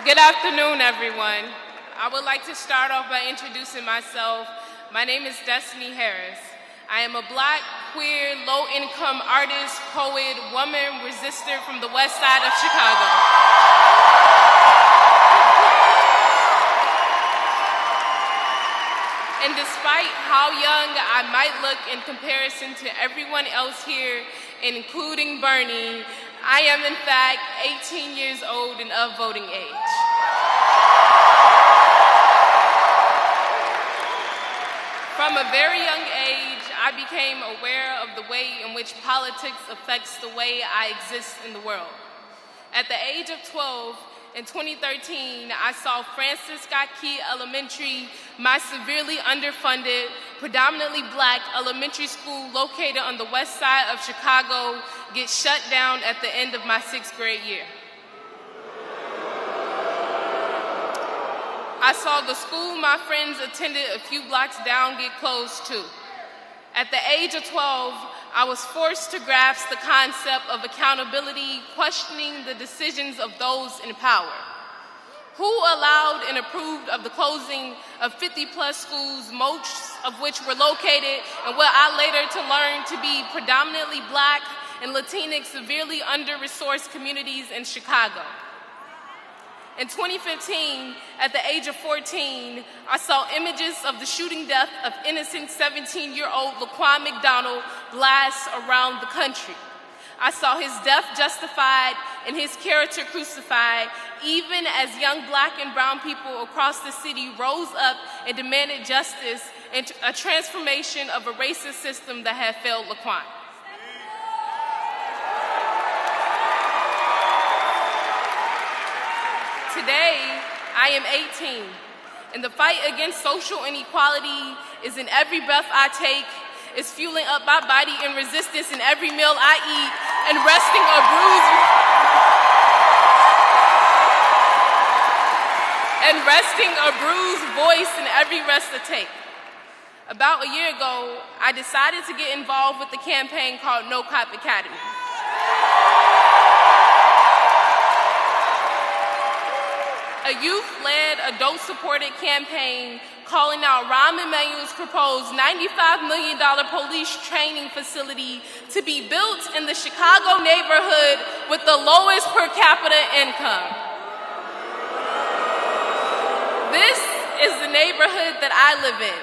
Good afternoon, everyone. I would like to start off by introducing myself. My name is Destiny Harris. I am a Black, queer, low-income artist, poet, woman, resistor from the west side of Chicago. And despite how young I might look in comparison to everyone else here, including Bernie, I am in fact 18 years old and of voting age. From a very young age, I became aware of the way in which politics affects the way I exist in the world. At the age of 12, in 2013, I saw Francis Scott Key Elementary, my severely underfunded, predominantly Black elementary school located on the west side of Chicago, get shut down at the end of my 6th grade year. I saw the school my friends attended a few blocks down get closed too. At the age of 12, I was forced to grasp the concept of accountability, questioning the decisions of those in power. Who allowed and approved of the closing of 50-plus schools, most of which were located in what I later to learn to be predominantly Black and Latinx, severely under-resourced communities in Chicago? In 2015, at the age of 14, I saw images of the shooting death of innocent 17-year-old Laquan McDonald blast around the country. I saw his death justified and his character crucified, even as young Black and brown people across the city rose up and demanded justice and a transformation of a racist system that had failed Laquan. Today, I am 18, and the fight against social inequality is in every breath I take, is fueling up my body in resistance in every meal I eat, and resting a bruised voice in every rest I take. About a year ago, I decided to get involved with the campaign called No Cop Academy. A youth-led, adult-supported campaign calling out Rahm Emanuel's proposed $95 million police training facility to be built in the Chicago neighborhood with the lowest per capita income. This is the neighborhood that I live in.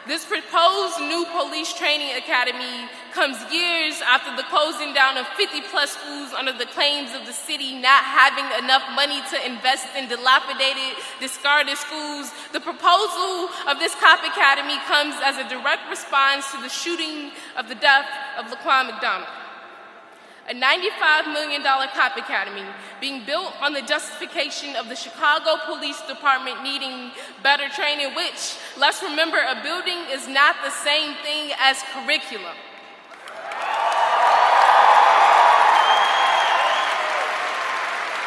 This proposed new police training academy comes years after the closing down of 50-plus schools under the claims of the city not having enough money to invest in dilapidated, discarded schools. The proposal of this cop academy comes as a direct response to the shooting of the death of Laquan McDonald. A $95 million cop academy being built on the justification of the Chicago Police Department needing better training, which, let's remember, a building is not the same thing as curriculum.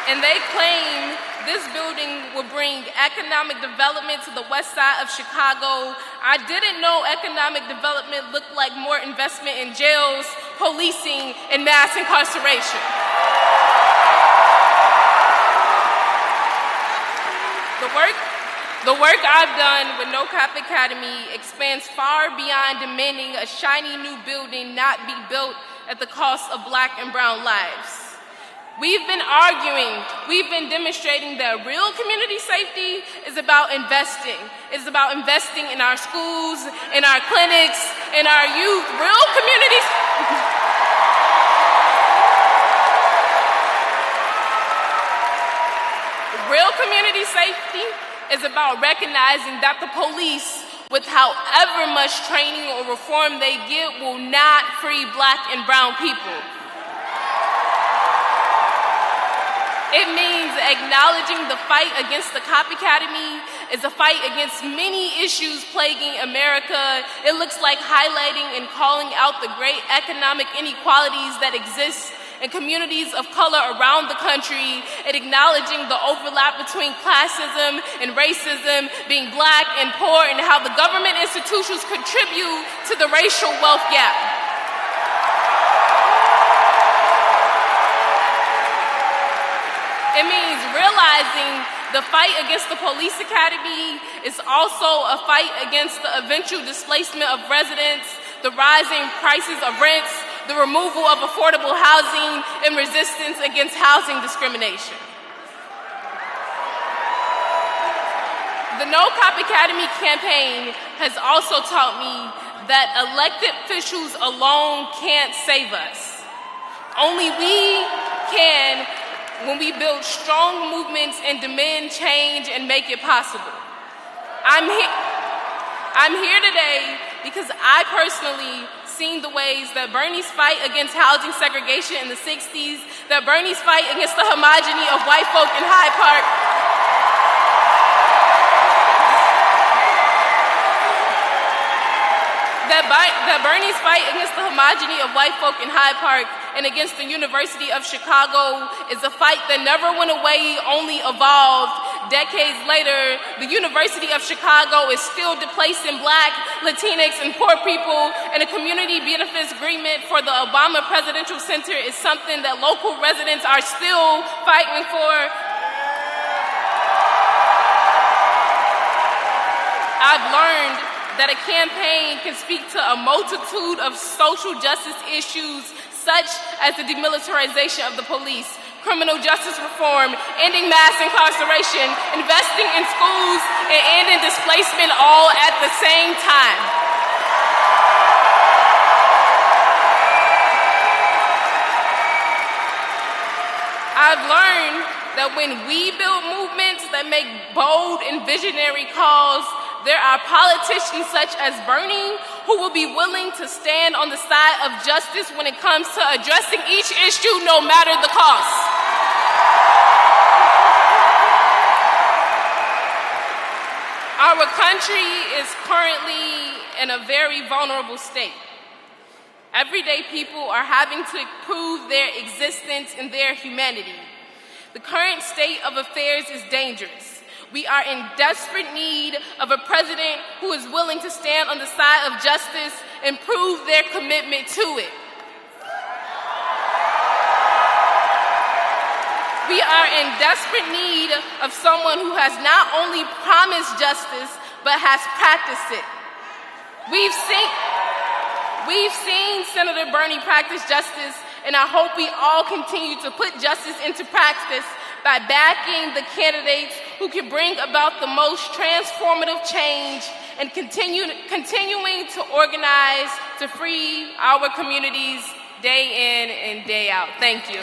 And they claim this building will bring economic development to the west side of Chicago. I didn't know economic development looked like more investment in jails, policing, and mass incarceration. The work I've done with No Cop Academy expands far beyond demanding a shiny new building not be built at the cost of Black and brown lives. We've been arguing, we've been demonstrating that real community safety is about investing. It's about investing in our schools, in our clinics, in our youth. Real community safety is about recognizing that the police, with however much training or reform they get, will not free Black and brown people. It means acknowledging the fight against the Cop Academy is a fight against many issues plaguing America. It looks like highlighting and calling out the great economic inequalities that exist in communities of color around the country, and acknowledging the overlap between classism and racism, being Black and poor, and how the government institutions contribute to the racial wealth gap. It means realizing The fight against the police academy is also a fight against the eventual displacement of residents, the rising prices of rents, the removal of affordable housing, and resistance against housing discrimination. The No Cop Academy campaign has also taught me that elected officials alone can't save us. Only we can when we build strong movements and demand change and make it possible. I'm here today because I personally seen the ways that Bernie's fight against housing segregation in the 60s, that Bernie's fight against the homogeny of white folk in Hyde Park, that Bernie's fight against the homogeny of white folk in Hyde Park and against the University of Chicago is a fight that never went away, only evolved. Decades later, the University of Chicago is still displacing Black, Latinx, and poor people, and a community benefits agreement for the Obama Presidential Center is something that local residents are still fighting for. I've learned that a campaign can speak to a multitude of social justice issues such as the demilitarization of the police, criminal justice reform, ending mass incarceration, investing in schools, and ending displacement all at the same time. I've learned that when we build movements that make bold and visionary calls, there are politicians such as Bernie who will be willing to stand on the side of justice when it comes to addressing each issue, no matter the cost. Our country is currently in a very vulnerable state. Everyday people are having to prove their existence and their humanity. The current state of affairs is dangerous. We are in desperate need of a president who is willing to stand on the side of justice and prove their commitment to it. We are in desperate need of someone who has not only promised justice, but has practiced it. We've seen Senator Bernie practice justice, and I hope we all continue to put justice into practice by backing the candidates who can bring about the most transformative change and continuing to organize to free our communities day in and day out. Thank you.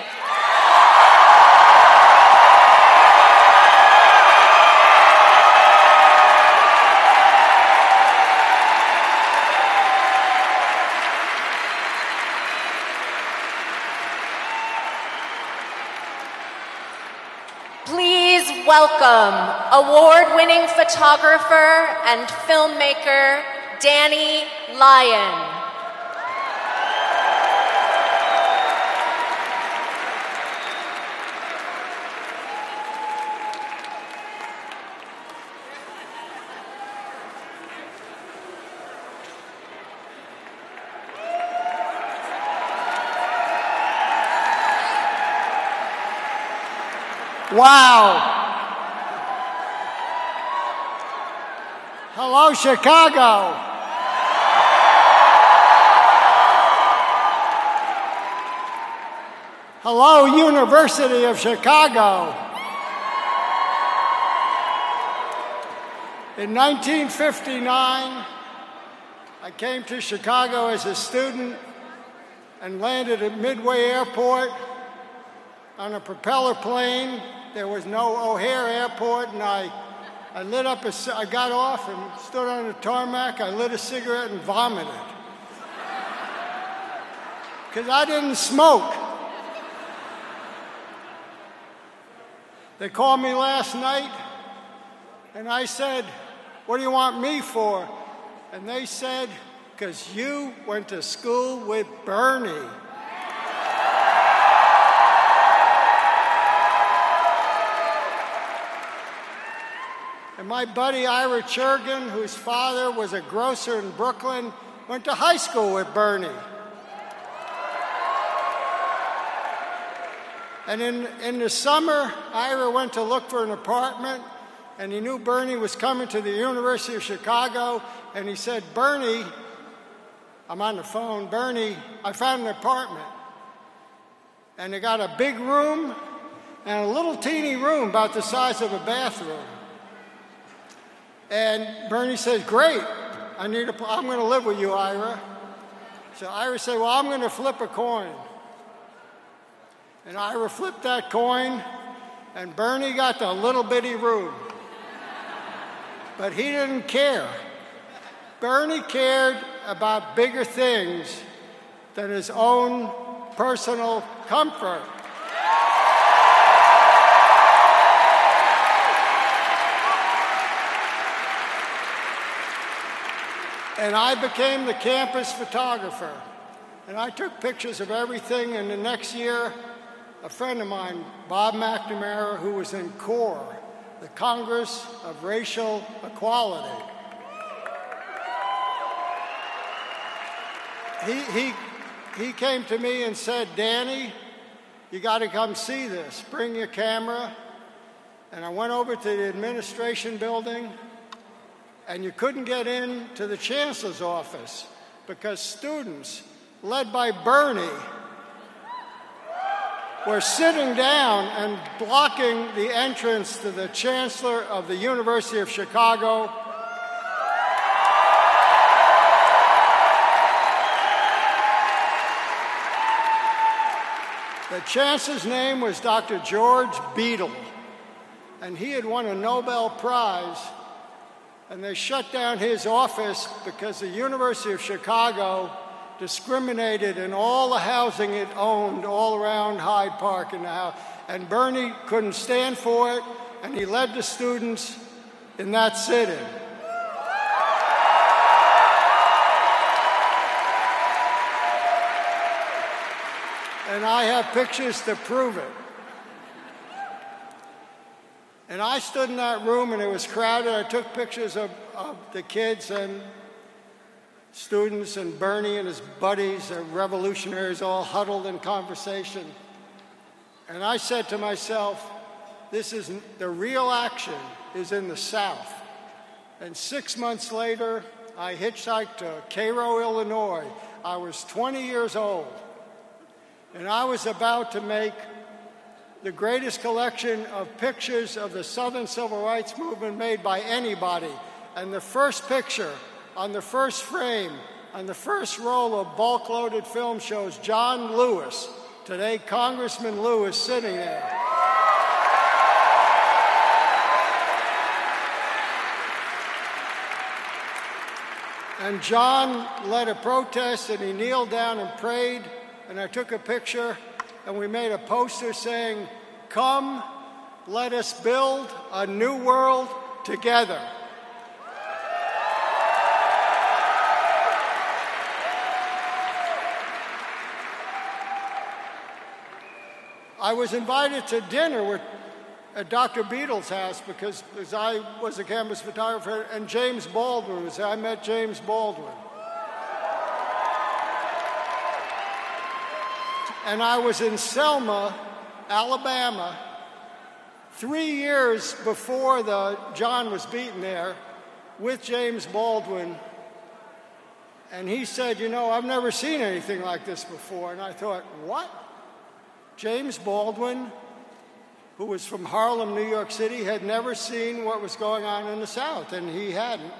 Welcome award-winning photographer and filmmaker Danny Lyon. Wow. Hello, Chicago. Hello, University of Chicago. In 1959, I came to Chicago as a student and landed at Midway Airport on a propeller plane. There was no O'Hare Airport, and I got off and stood on the tarmac. I lit a cigarette and vomited. Because I didn't smoke. They called me last night, and I said, "What do you want me for?" And they said, "Because you went to school with Bernie." And my buddy Ira Churgan, whose father was a grocer in Brooklyn, went to high school with Bernie. And in the summer, Ira went to look for an apartment, and he knew Bernie was coming to the University of Chicago, and he said, Bernie, I'm on the phone, Bernie, I found an apartment. And they got a big room and a little teeny room about the size of a bathroom. And Bernie says, great, I'm going to live with you, Ira. So Ira said, well, I'm going to flip a coin. And Ira flipped that coin, and Bernie got the little bitty room. But he didn't care. Bernie cared about bigger things than his own personal comfort. And I became the campus photographer. And I took pictures of everything, and the next year, a friend of mine, Bob McNamara, who was in CORE, the Congress of Racial Equality. He came to me and said, Danny, you got to come see this. Bring your camera. And I went over to the administration building, and you couldn't get into the chancellor's office because students, led by Bernie, were sitting down and blocking the entrance to the chancellor of the University of Chicago. The chancellor's name was Dr. George Beadle, and he had won a Nobel Prize, and they shut down his office because the University of Chicago discriminated in all the housing it owned all around Hyde Park in the house. And Bernie couldn't stand for it, and he led the students in that sit-in. And I have pictures to prove it. And I stood in that room, and it was crowded. I took pictures of the kids and students and Bernie and his buddies, the revolutionaries, all huddled in conversation. And I said to myself, the real action is in the South. And 6 months later, I hitchhiked to Cairo, Illinois. I was 20 years old. And I was about to make the greatest collection of pictures of the Southern Civil Rights Movement made by anybody. And the first picture on the first frame, on the first roll of bulk-loaded film shows John Lewis, today Congressman Lewis, sitting there. And John led a protest, and he kneeled down and prayed, and I took a picture, and we made a poster saying, "Come, let us build a new world together." I was invited to dinner at Dr. Beadle's house because I was a campus photographer, and James Baldwin was there. I met James Baldwin. And I was in Selma, Alabama, 3 years before John was beaten there, with James Baldwin. And he said, "You know, I've never seen anything like this before." And I thought, what? James Baldwin, who was from Harlem, New York City, had never seen what was going on in the South, and he hadn't.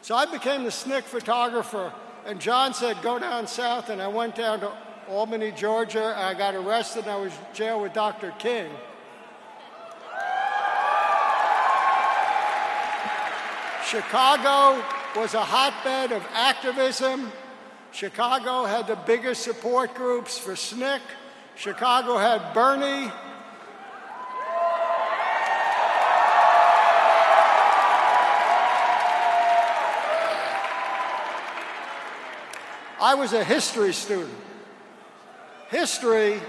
So I became the SNCC photographer, and John said, "Go down south," and I went down to Albany, Georgia, and I got arrested, and I was in jail with Dr. King. Chicago was a hotbed of activism. Chicago had the biggest support groups for SNCC. Chicago had Bernie. I was a history student. History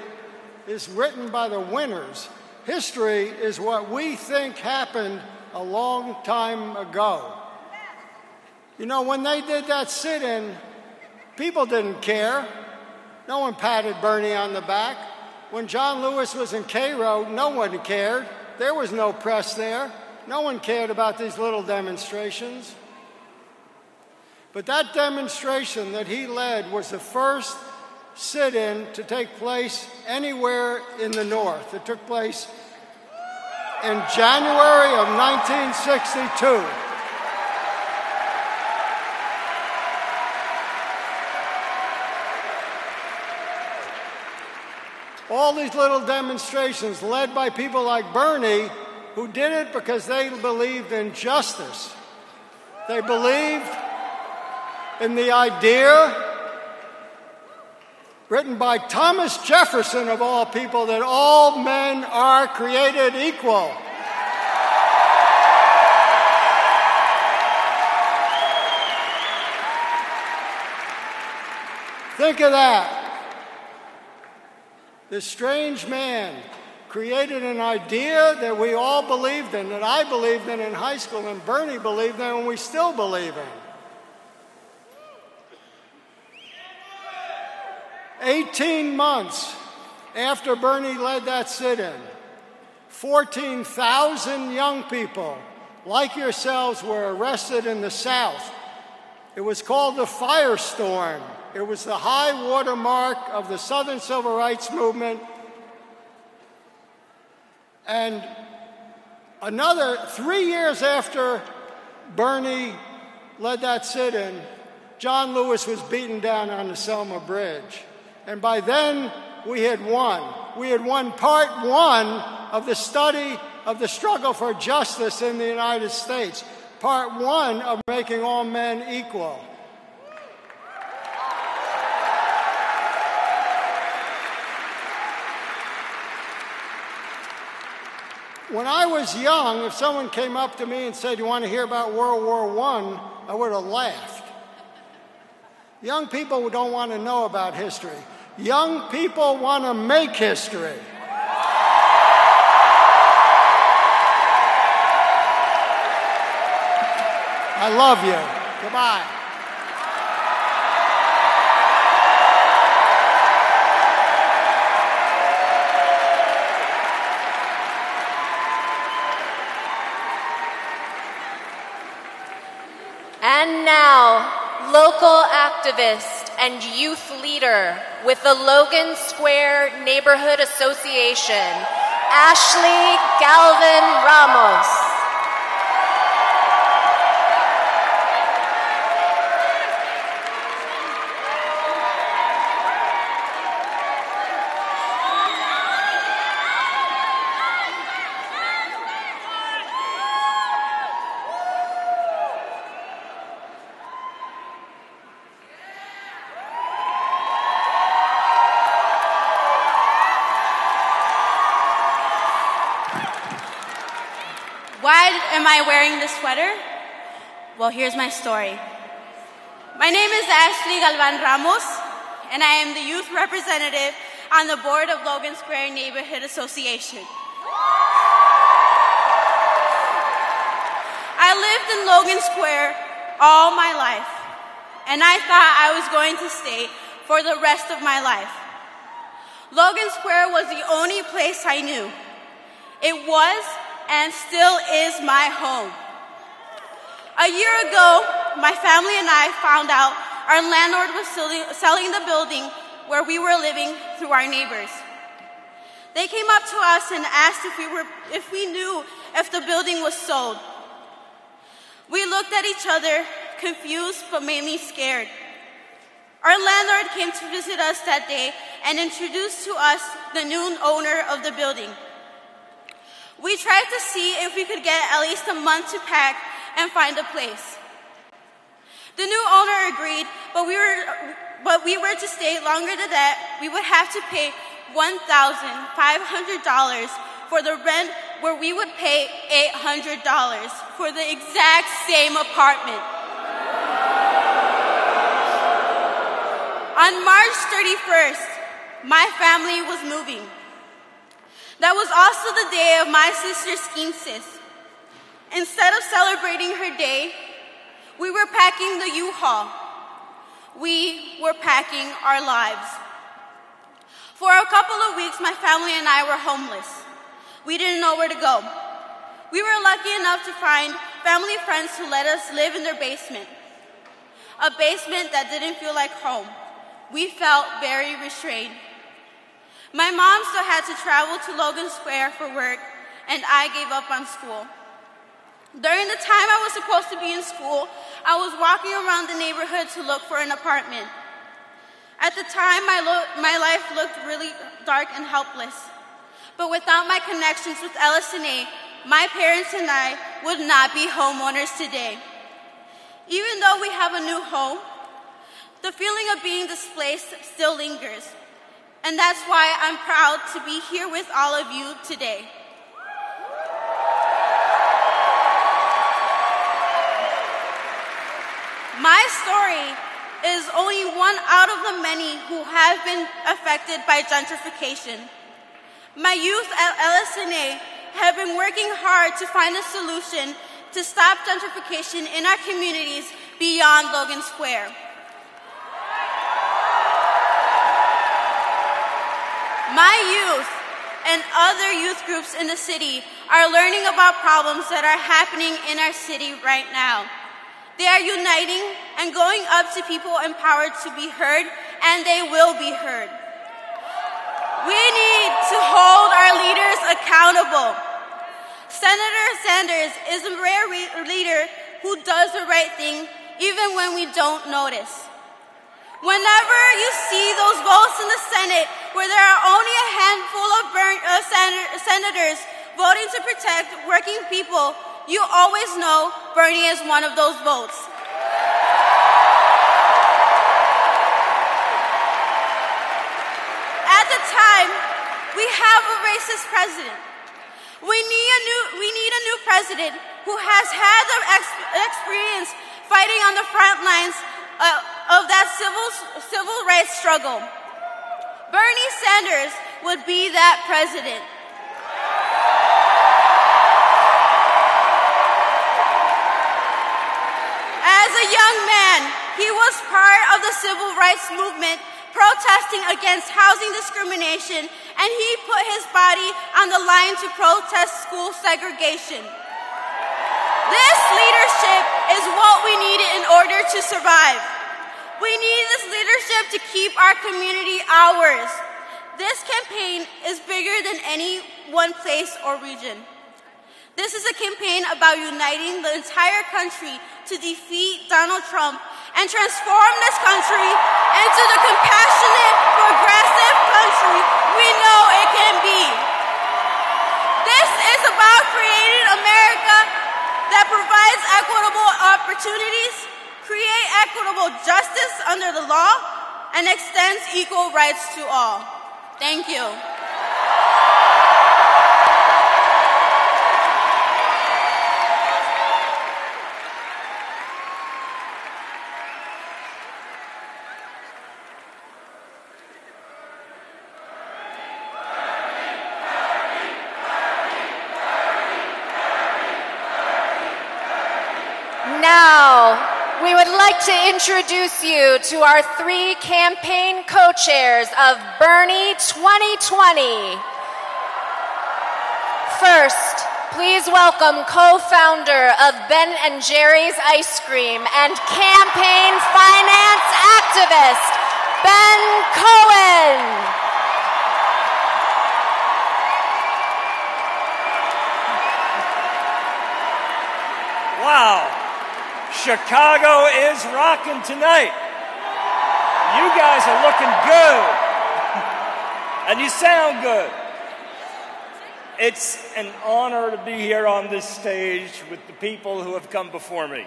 is written by the winners. History is what we think happened a long time ago. You know, when they did that sit-in, people didn't care. No one patted Bernie on the back. When John Lewis was in Cairo, no one cared. There was no press there. No one cared about these little demonstrations. But that demonstration that he led was the first sit-in to take place anywhere in the North. It took place in January of 1962. All these little demonstrations led by people like Bernie, who did it because they believed in justice. They believed in the idea, written by Thomas Jefferson of all people, that all men are created equal. Think of that. This strange man created an idea that we all believed in, that I believed in high school, and Bernie believed in, and we still believe in. 18 months after Bernie led that sit-in, 14,000 young people like yourselves were arrested in the South. It was called the Firestorm. It was the high water mark of the Southern Civil Rights Movement. And another 3 years after Bernie led that sit-in, John Lewis was beaten down on the Selma Bridge. And by then, we had won. We had won part one of the study of the struggle for justice in the United States. Part one of making all men equal. When I was young, if someone came up to me and said, "You want to hear about World War I would have laughed. Young people don't want to know about history. Young people want to make history. I love you. Goodbye. And now, local activist and youth leader with the Logan Square Neighborhood Association, Ashley Galvin Ramos. Why am I wearing this sweater? Well, here's my story. My name is Ashley Galvan Ramos, and I am the youth representative on the board of Logan Square Neighborhood Association. I lived in Logan Square all my life, and I thought I was going to stay for the rest of my life. Logan Square was the only place I knew. It was and still is my home. A year ago, my family and I found out our landlord was selling the building where we were living through our neighbors. They came up to us and asked if we knew if the building was sold. We looked at each other, confused but mainly scared. Our landlord came to visit us that day and introduced to us the new owner of the building. We tried to see if we could get at least a month to pack and find a place. The new owner agreed, but we were to stay longer than that. We would have to pay $1,500 for the rent, where we would pay $800 for the exact same apartment. On March 31st, my family was moving. That was also the day of my sister's scheme sis. Instead of celebrating her day, we were packing the U-Haul. We were packing our lives. For a couple of weeks, my family and I were homeless. We didn't know where to go. We were lucky enough to find family friends who let us live in their basement. A basement that didn't feel like home. We felt very restrained. My mom still had to travel to Logan Square for work, and I gave up on school. During the time I was supposed to be in school, I was walking around the neighborhood to look for an apartment. At the time, my life looked really dark and helpless. But without my connections with LSNA, my parents and I would not be homeowners today. Even though we have a new home, the feeling of being displaced still lingers. And that's why I'm proud to be here with all of you today. My story is only one out of the many who have been affected by gentrification. My youth at LSNA have been working hard to find a solution to stop gentrification in our communities beyond Logan Square. My youth and other youth groups in the city are learning about problems that are happening in our city right now. They are uniting and going up to people empowered to be heard, and they will be heard. We need to hold our leaders accountable. Senator Sanders is a rare leader who does the right thing even when we don't notice. Whenever you see those votes in the Senate where there are only a handful of senators voting to protect working people, you always know Bernie is one of those votes. At the time, we have a racist president. We need a new president who has had the experience fighting on the front lines of that civil rights struggle. Bernie Sanders would be that president. As a young man, he was part of the civil rights movement, protesting against housing discrimination, and he put his body on the line to protest school segregation. This leadership is what we need in order to survive. We need this leadership to keep our community ours. This campaign is bigger than any one place or region. This is a campaign about uniting the entire country to defeat Donald Trump and transform this country into the compassionate, progressive country we know it can be. This is about creating America that provides equitable opportunities, create equitable justice under the law, and extends equal rights to all. Thank you. Now, we would like to introduce you to our 3 campaign co-chairs of Bernie 2020. First, please welcome co-founder of Ben & Jerry's Ice Cream and campaign finance activist, Ben Cohen. Wow. Chicago is rocking tonight. You guys are looking good. And you sound good. It's an honor to be here on this stage with the people who have come before me.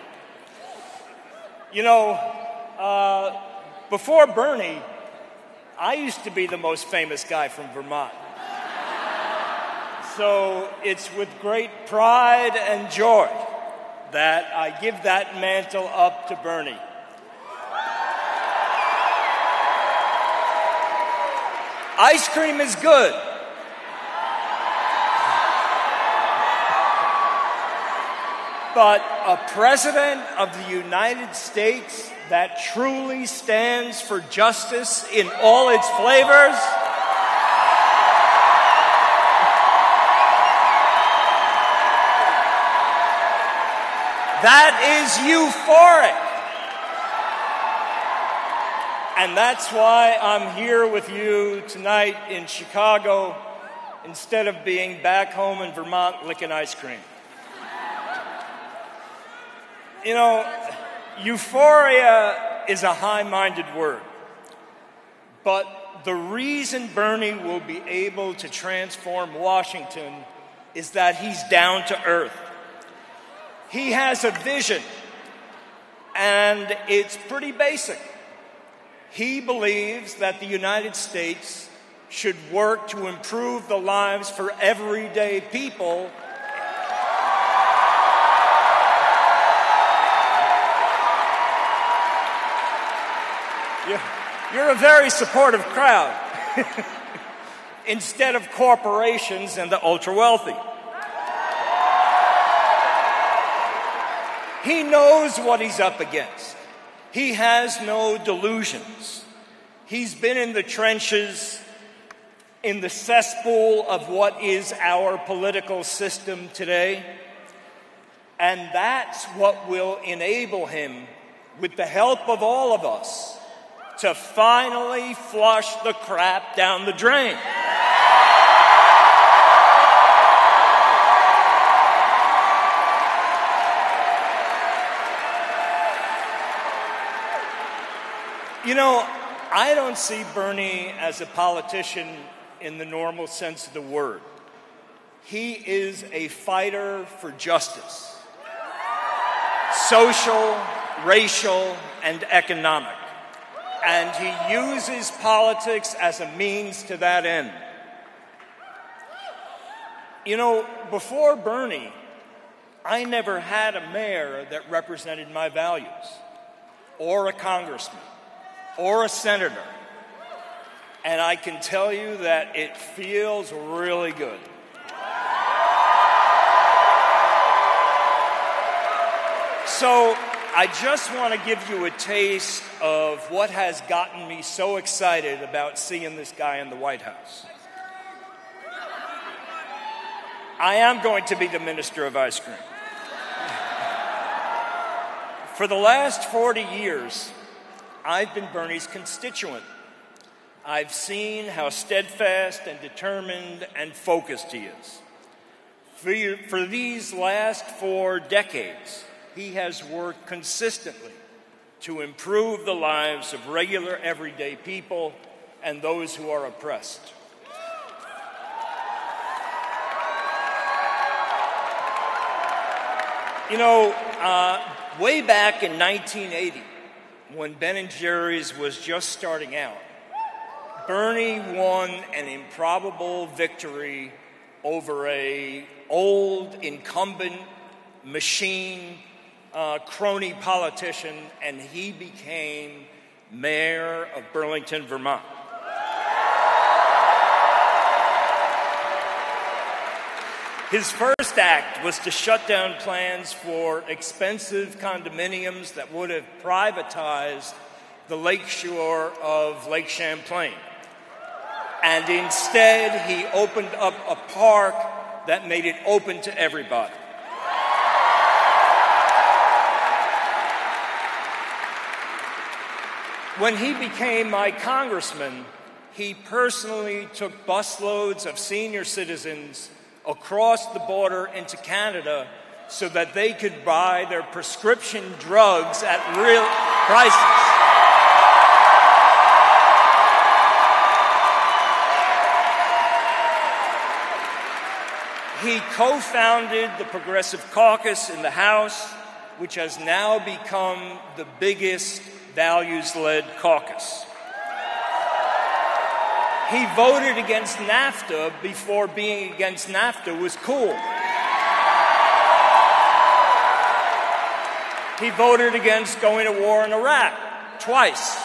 You know, before Bernie, I used to be the most famous guy from Vermont. So it's with great pride and joy that I give that mantle up to Bernie. Ice cream is good. But a president of the United States that truly stands for justice in all its flavors That is euphoric. And that's why I'm here with you tonight in Chicago instead of being back home in Vermont licking ice cream. You know, euphoria is a high-minded word. But the reason Bernie will be able to transform Washington is that he's down to earth. He has a vision, and it's pretty basic. He believes that the United States should work to improve the lives for everyday people. You're a very supportive crowd. Instead of corporations and the ultra-wealthy. He knows what he's up against. He has no delusions. He's been in the trenches, in the cesspool of what is our political system today. And that's what will enable him, with the help of all of us, to finally flush the crap down the drain. You know, I don't see Bernie as a politician in the normal sense of the word. He is a fighter for justice, social, racial, and economic. And he uses politics as a means to that end. You know, before Bernie, I never had a mayor that represented my values, or a congressman, or a senator. And I can tell you that it feels really good. So I just want to give you a taste of what has gotten me so excited about seeing this guy in the White House. I am going to be the Minister of Ice Cream. For the last 40 years, I've been Bernie's constituent. I've seen how steadfast and determined and focused he is. For these last 4 decades, he has worked consistently to improve the lives of regular, everyday people and those who are oppressed. You know, way back in 1980, when Ben & Jerry's was just starting out, Bernie won an improbable victory over an old incumbent machine crony politician, and he became mayor of Burlington, Vermont. His first act was to shut down plans for expensive condominiums that would have privatized the lakeshore of Lake Champlain. And instead, he opened up a park that made it open to everybody. When he became my congressman, he personally took busloads of senior citizens across the border into Canada so that they could buy their prescription drugs at real prices. He co-founded the Progressive Caucus in the House, which has now become the biggest values-led caucus. He voted against NAFTA before being against NAFTA was cool. He voted against going to war in Iraq twice.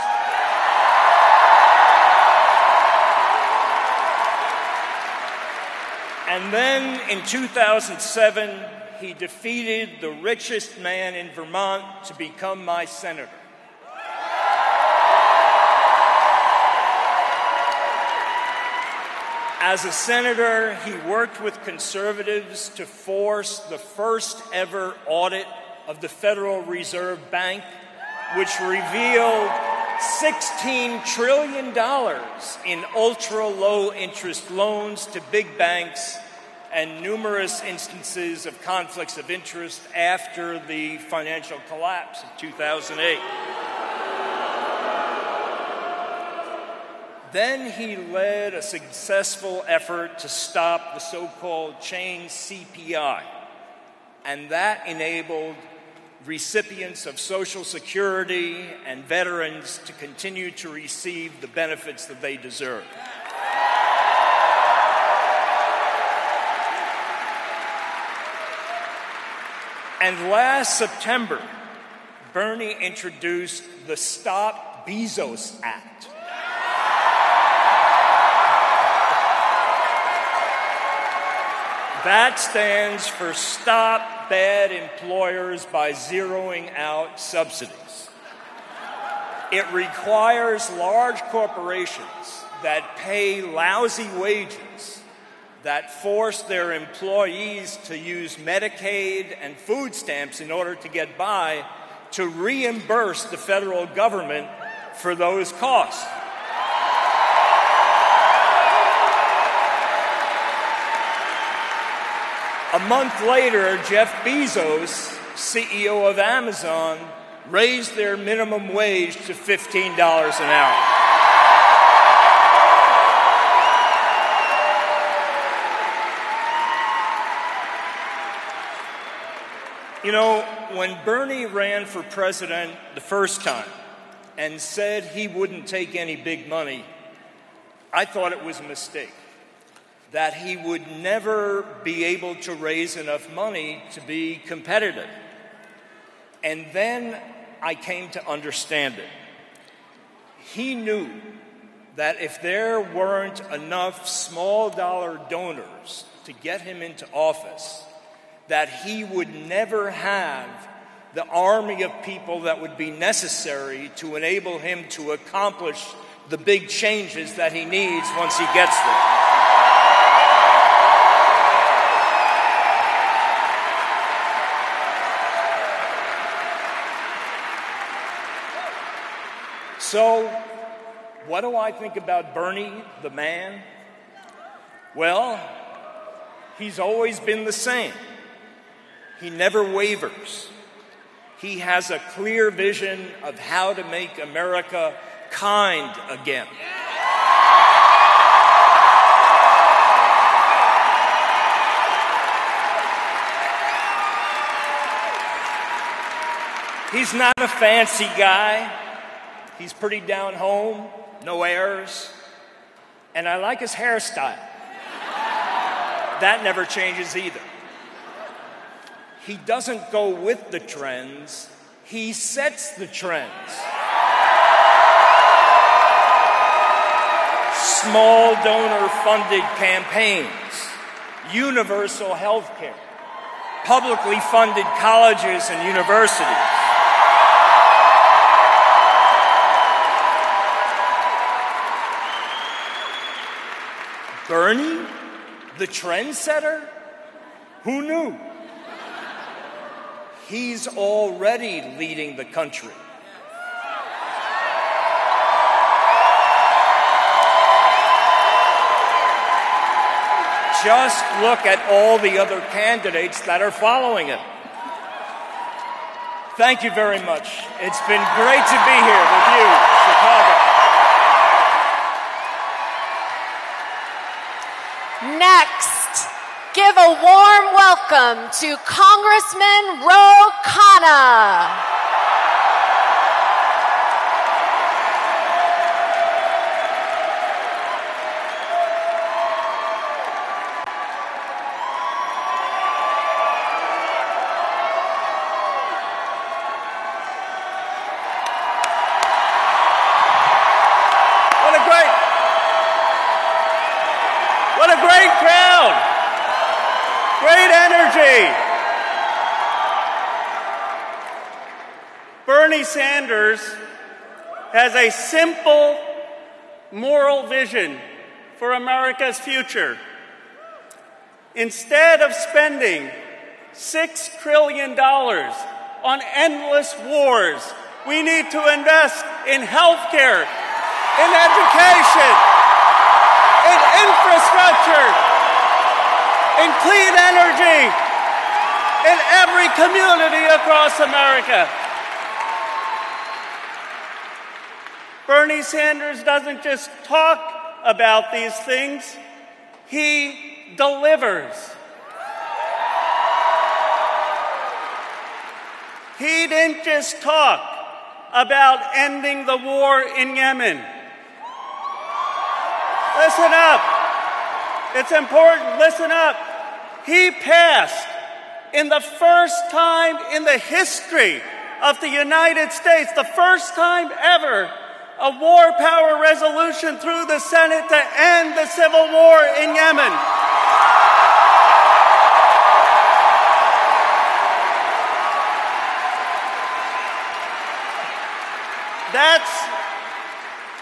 And then in 2007, he defeated the richest man in Vermont to become my senator. As a senator, he worked with conservatives to force the first ever audit of the Federal Reserve Bank, which revealed $16 trillion in ultra-low interest loans to big banks and numerous instances of conflicts of interest after the financial collapse of 2008. Then he led a successful effort to stop the so-called chain CPI, and that enabled recipients of Social Security and veterans to continue to receive the benefits that they deserve. And last September, Bernie introduced the Stop Bezos Act. That stands for Stop Bad Employers by Zeroing Out Subsidies. It requires large corporations that pay lousy wages, that force their employees to use Medicaid and food stamps in order to get by, to reimburse the federal government for those costs. A month later, Jeff Bezos, CEO of Amazon, raised their minimum wage to $15 an hour. You know, when Bernie ran for president the first time and said he wouldn't take any big money, I thought it was a mistake, that he would never be able to raise enough money to be competitive. And then I came to understand it. He knew that if there weren't enough small dollar donors to get him into office, that he would never have the army of people that would be necessary to enable him to accomplish the big changes that he needs once he gets there. So, what do I think about Bernie, the man? Well, he's always been the same. He never wavers. He has a clear vision of how to make America kind again. He's not a fancy guy. He's pretty down home, no airs. And I like his hairstyle. That never changes either. He doesn't go with the trends, he sets the trends. Small donor-funded campaigns, universal health care, publicly funded colleges and universities. Bernie, the trendsetter? Who knew? He's already leading the country. Just look at all the other candidates that are following him. Thank you very much. It's been great to be here with you, Chicago. Next, give a warm welcome to Congressman Ro Khanna. What a great crowd! Great energy! Bernie Sanders has a simple moral vision for America's future. Instead of spending $6 trillion on endless wars. We need to invest in healthcare, in education, in infrastructure, in clean energy, in every community across America. Bernie Sanders doesn't just talk about these things, he delivers. He didn't just talk about ending the war in Yemen. Listen up. It's important. Listen up. He passed, in the first time in the history of the United States, the first time ever, a war power resolution through the Senate to end the civil war in Yemen.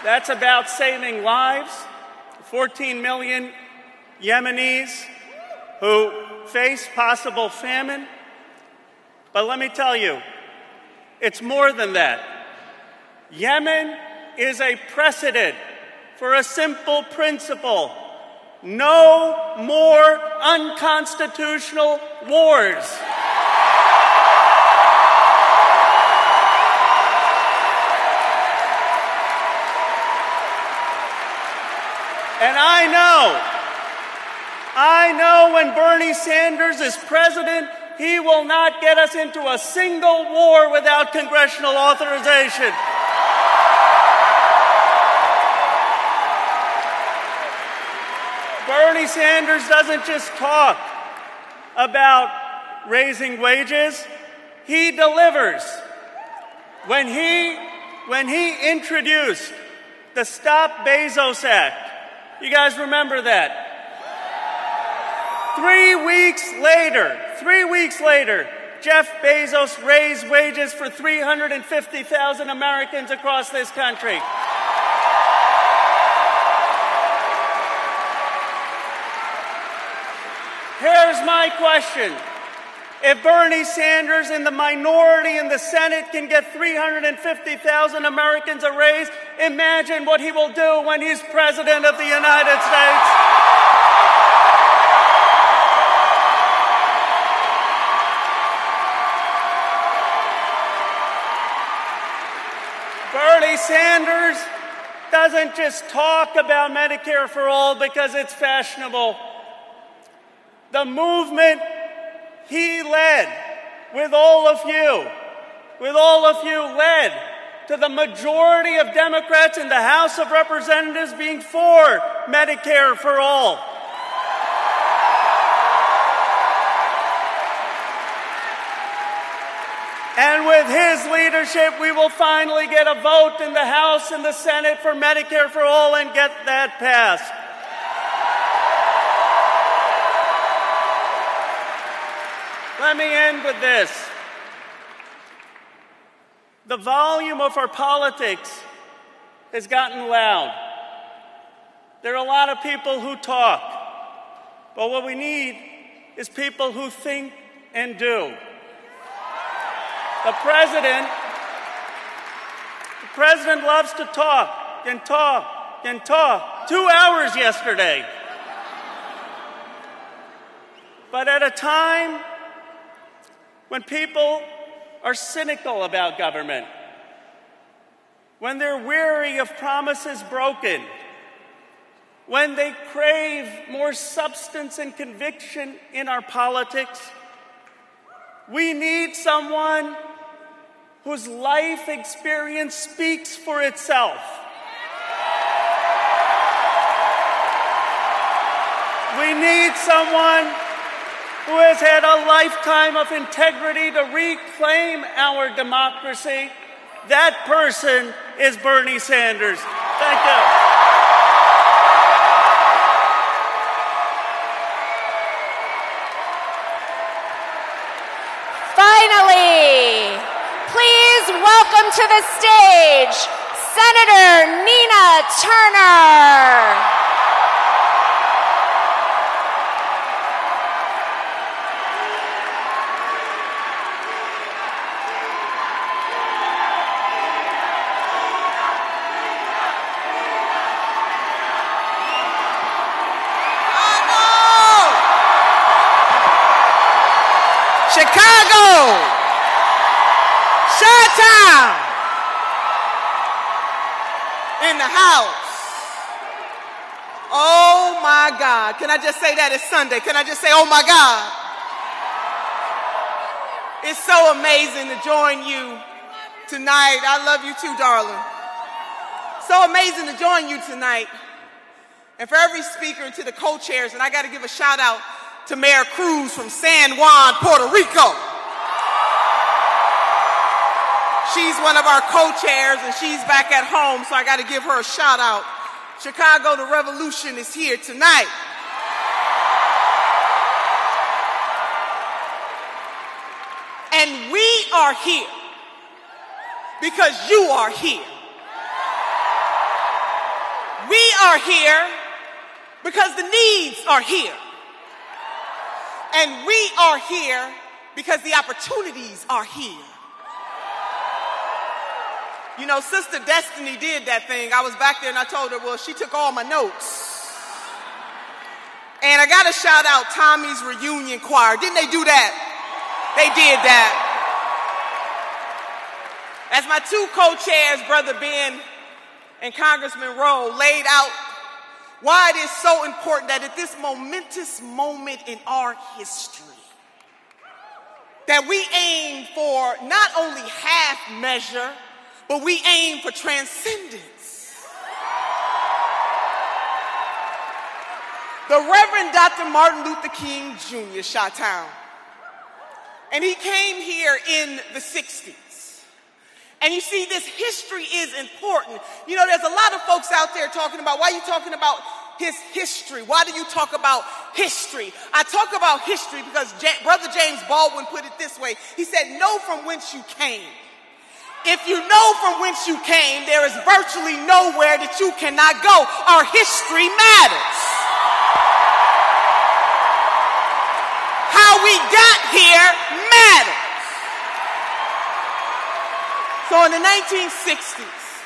That's about saving lives. 14 million Yemenis who face possible famine. But let me tell you, it's more than that. Yemen is a precedent for a simple principle: no more unconstitutional wars. And I know when Bernie Sanders is president, he will not get us into a single war without congressional authorization. Bernie Sanders doesn't just talk about raising wages, he delivers. When he introduced the Stop Bezos Act, you guys remember that? 3 weeks later, Jeff Bezos raised wages for 350,000 Americans across this country. Here's my question. If Bernie Sanders in the minority in the Senate can get 350,000 Americans a raise, imagine what he will do when he's president of the United States. Bernie Sanders doesn't just talk about Medicare for all because it's fashionable. The movement he led with all of you led to the majority of Democrats in the House of Representatives being for Medicare for all. And with his leadership, we will finally get a vote in the House and the Senate for Medicare for all and get that passed. Let me end with this. The volume of our politics has gotten loud. There are a lot of people who talk, but what we need is people who think and do. The president loves to talk and talk and talk. 2 hours yesterday. But at a time when people are cynical about government, when they're weary of promises broken, when they crave more substance and conviction in our politics, we need someone whose life experience speaks for itself. We need someone who has had a lifetime of integrity to reclaim our democracy. That person is Bernie Sanders. Thank you. Finally, please welcome to the stage Senator Nina Turner. Chicago, Chi-Town in the house. Oh my God. Can I just say that it's Sunday? Can I just say, oh my God? It's so amazing to join you tonight. I love you too, darling. So amazing to join you tonight. And for every speaker and to the co-chairs, and I got to give a shout out to Mayor Cruz from San Juan, Puerto Rico. She's one of our co-chairs and she's back at home, so I got to give her a shout out. Chicago, the revolution is here tonight. And we are here because you are here. We are here because the needs are here. And we are here because the opportunities are here. You know, Sister Destiny did that thing. I was back there and I told her, well, she took all my notes. And I got to shout out Tommy's Reunion Choir. Didn't they do that? They did that. As my two co-chairs, Brother Ben and Congressman Rowe, laid out why it is so important that at this momentous moment in our history, that we aim for not only half measure, but we aim for transcendence. The Reverend Dr. Martin Luther King Jr. Chi-Town. And he came here in the 60s. And you see, this history is important. You know, there's a lot of folks out there talking about, why are you talking about his history? Why do you talk about history? I talk about history because Brother James Baldwin put it this way. He said, know from whence you came. If you know from whence you came, there is virtually nowhere that you cannot go. Our history matters. How we got here matters. So in the 1960s,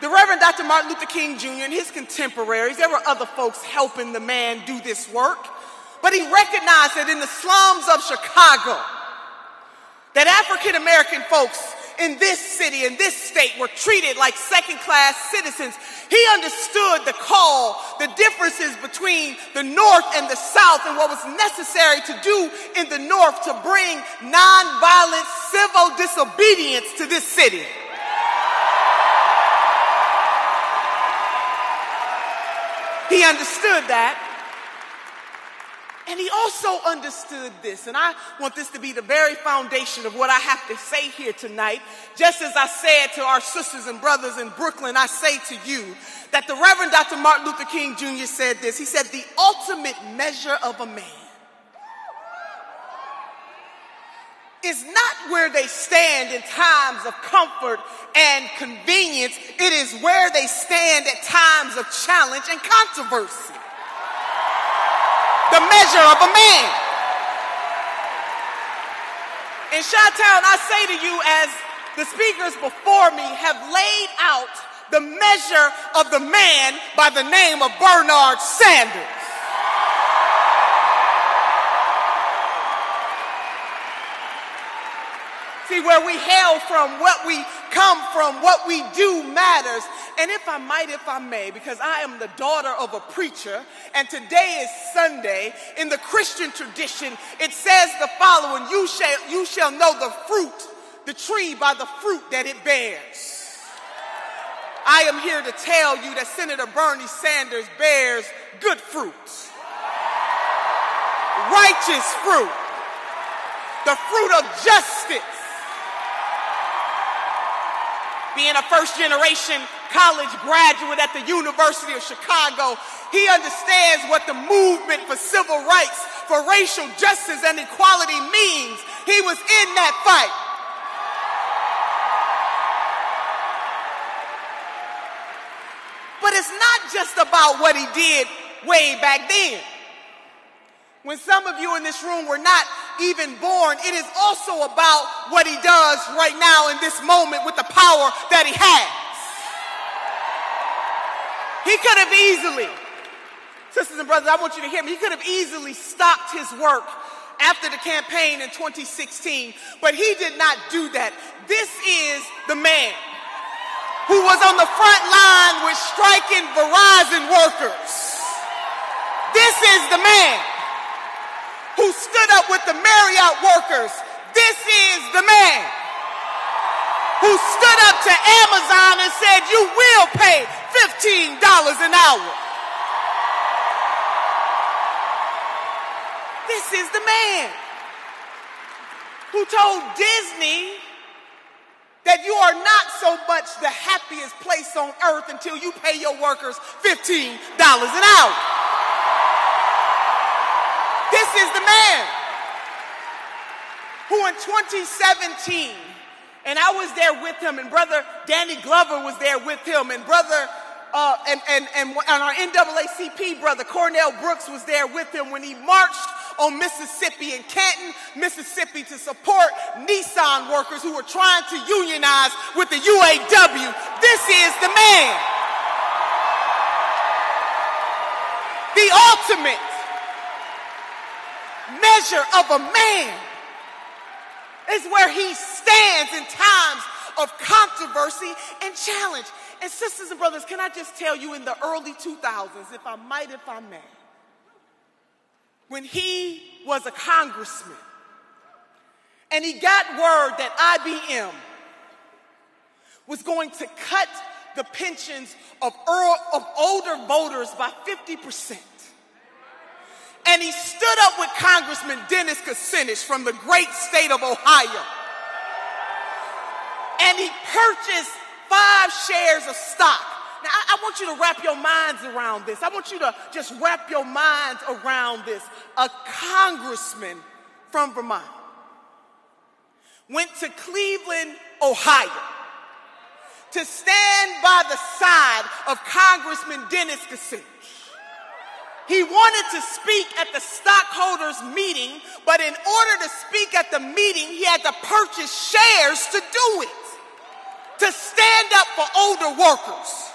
the Reverend Dr. Martin Luther King Jr. and his contemporaries, there were other folks helping the man do this work, but he recognized that in the slums of Chicago, that African American folks in this city, in this state, were treated like second-class citizens. He understood the call, the differences between the North and the South, and what was necessary to do in the North to bring nonviolent civil disobedience to this city. He understood that. And he also understood this, and I want this to be the very foundation of what I have to say here tonight. Just as I said to our sisters and brothers in Brooklyn, I say to you that the Reverend Dr. Martin Luther King Jr. said this. He said, the ultimate measure of a man is not where they stand in times of comfort and convenience. It is where they stand at times of challenge and controversy. The measure of a man. In Chi-Town, I say to you, as the speakers before me have laid out the measure of the man by the name of Bernard Sanders. See, where we hail from, what we come from, what we do matters. And if I might, if I may, because I am the daughter of a preacher, and today is Sunday, in the Christian tradition, it says the following: you shall know the tree by the fruit that it bears. I am here to tell you that Senator Bernie Sanders bears good fruit, righteous fruit, the fruit of justice. Being a first-generation college graduate at the University of Chicago, he understands what the movement for civil rights, for racial justice and equality means. He was in that fight. But it's not just about what he did way back then. When some of you in this room were not even born, it is also about what he does right now in this moment with the power that he has. He could have easily, sisters and brothers, I want you to hear me, he could have easily stopped his work after the campaign in 2016, but he did not do that. This is the man who was on the front line with striking Verizon workers. This is the man who stood up with the Marriott workers. This is the man who stood up to Amazon and said, you will pay $15 an hour. This is the man who told Disney that you are not so much the happiest place on earth until you pay your workers $15 an hour. This is the man who in 2017, and I was there with him, and Brother Danny Glover was there with him, and and our NAACP brother Cornell Brooks was there with him when he marched on Mississippi in Canton, Mississippi to support Nissan workers who were trying to unionize with the UAW. This is the man. The ultimate measure of a man is where he stands in times of controversy and challenge. And sisters and brothers, can I just tell you, in the early 2000s, if I may, when he was a congressman and he got word that IBM was going to cut the pensions of older voters by 50%. And he stood up with Congressman Dennis Kucinich from the great state of Ohio. And he purchased 5 shares of stock. Now, I want you to wrap your minds around this. I want you to just wrap your minds around this. A congressman from Vermont went to Cleveland, Ohio, to stand by the side of Congressman Dennis Kucinich. He wanted to speak at the stockholders meeting, but in order to speak at the meeting, he had to purchase shares to do it, to stand up for older workers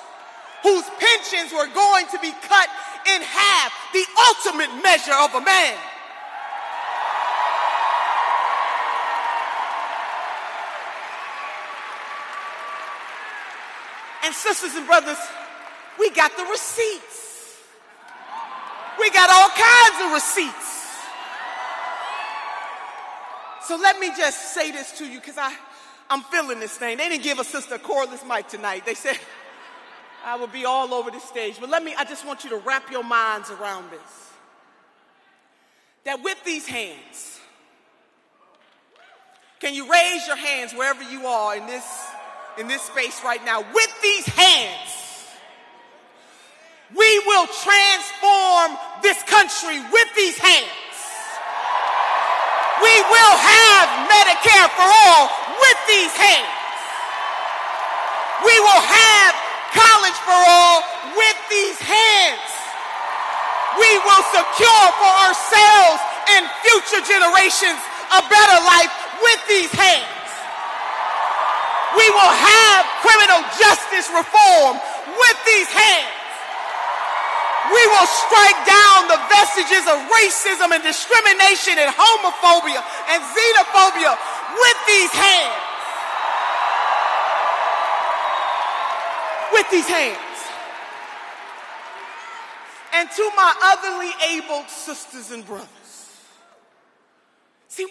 whose pensions were going to be cut in half, the ultimate measure of a man. And sisters and brothers, we got the receipts. We got all kinds of receipts. So let me just say this to you, because I'm feeling this thing. They didn't give a sister a cordless mic tonight. They said I would be all over the stage. But I just want you to wrap your minds around this. That with these hands, can you raise your hands wherever you are in this space right now? With these hands, we will transform this country. With these hands, we will have Medicare for all. With these hands, we will have college for all. With these hands, we will secure for ourselves and future generations a better life. With these hands, we will have criminal justice reform. With these hands, we will strike down the vestiges of racism and discrimination and homophobia and xenophobia. With these hands. With these hands. And to my otherly abled sisters and brothers. See,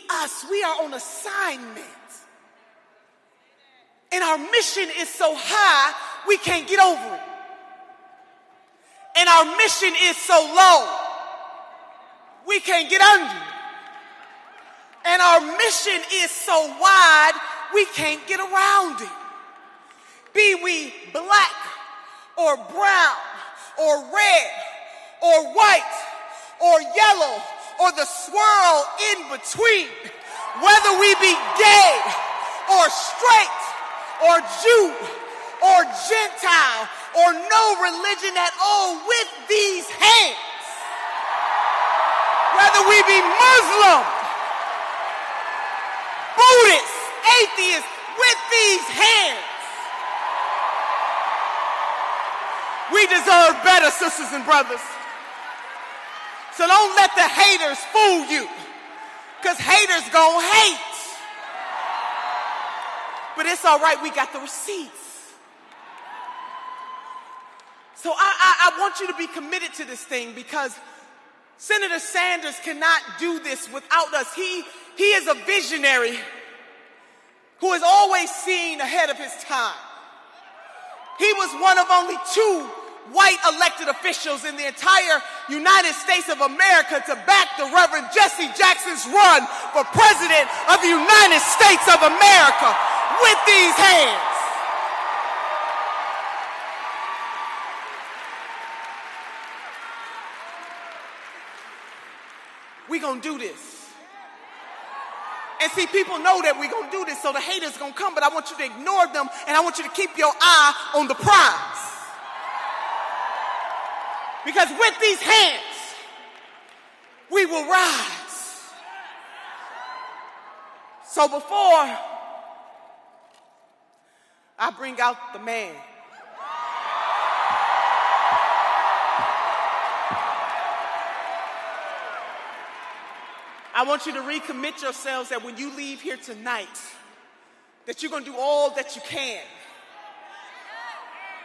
us, we are on assignment. And our mission is so high, we can't get over it. And our mission is so low, we can't get under it. And our mission is so wide, we can't get around it. Be we black or brown or red or white or yellow or the swirl in between, whether we be gay or straight or Jew or Gentile or no religion at all, with these hands, whether we be Muslim, Buddhist, atheist, with these hands, we deserve better, sisters and brothers. So don't let the haters fool you, because haters gonna hate. But it's all right, we got the receipts. So I want you to be committed to this thing, because Senator Sanders cannot do this without us. He is a visionary who has always seen ahead of his time. He was one of only 2 white elected officials in the entire United States of America to back the Reverend Jesse Jackson's run for President of the United States of America with these hands. We're going to do this. And see, people know that we're going to do this, so the haters going to come, but I want you to ignore them, and I want you to keep your eye on the prize. Because with these hands, we will rise. So before I bring out the man, I want you to recommit yourselves that when you leave here tonight, that you're going to do all that you can.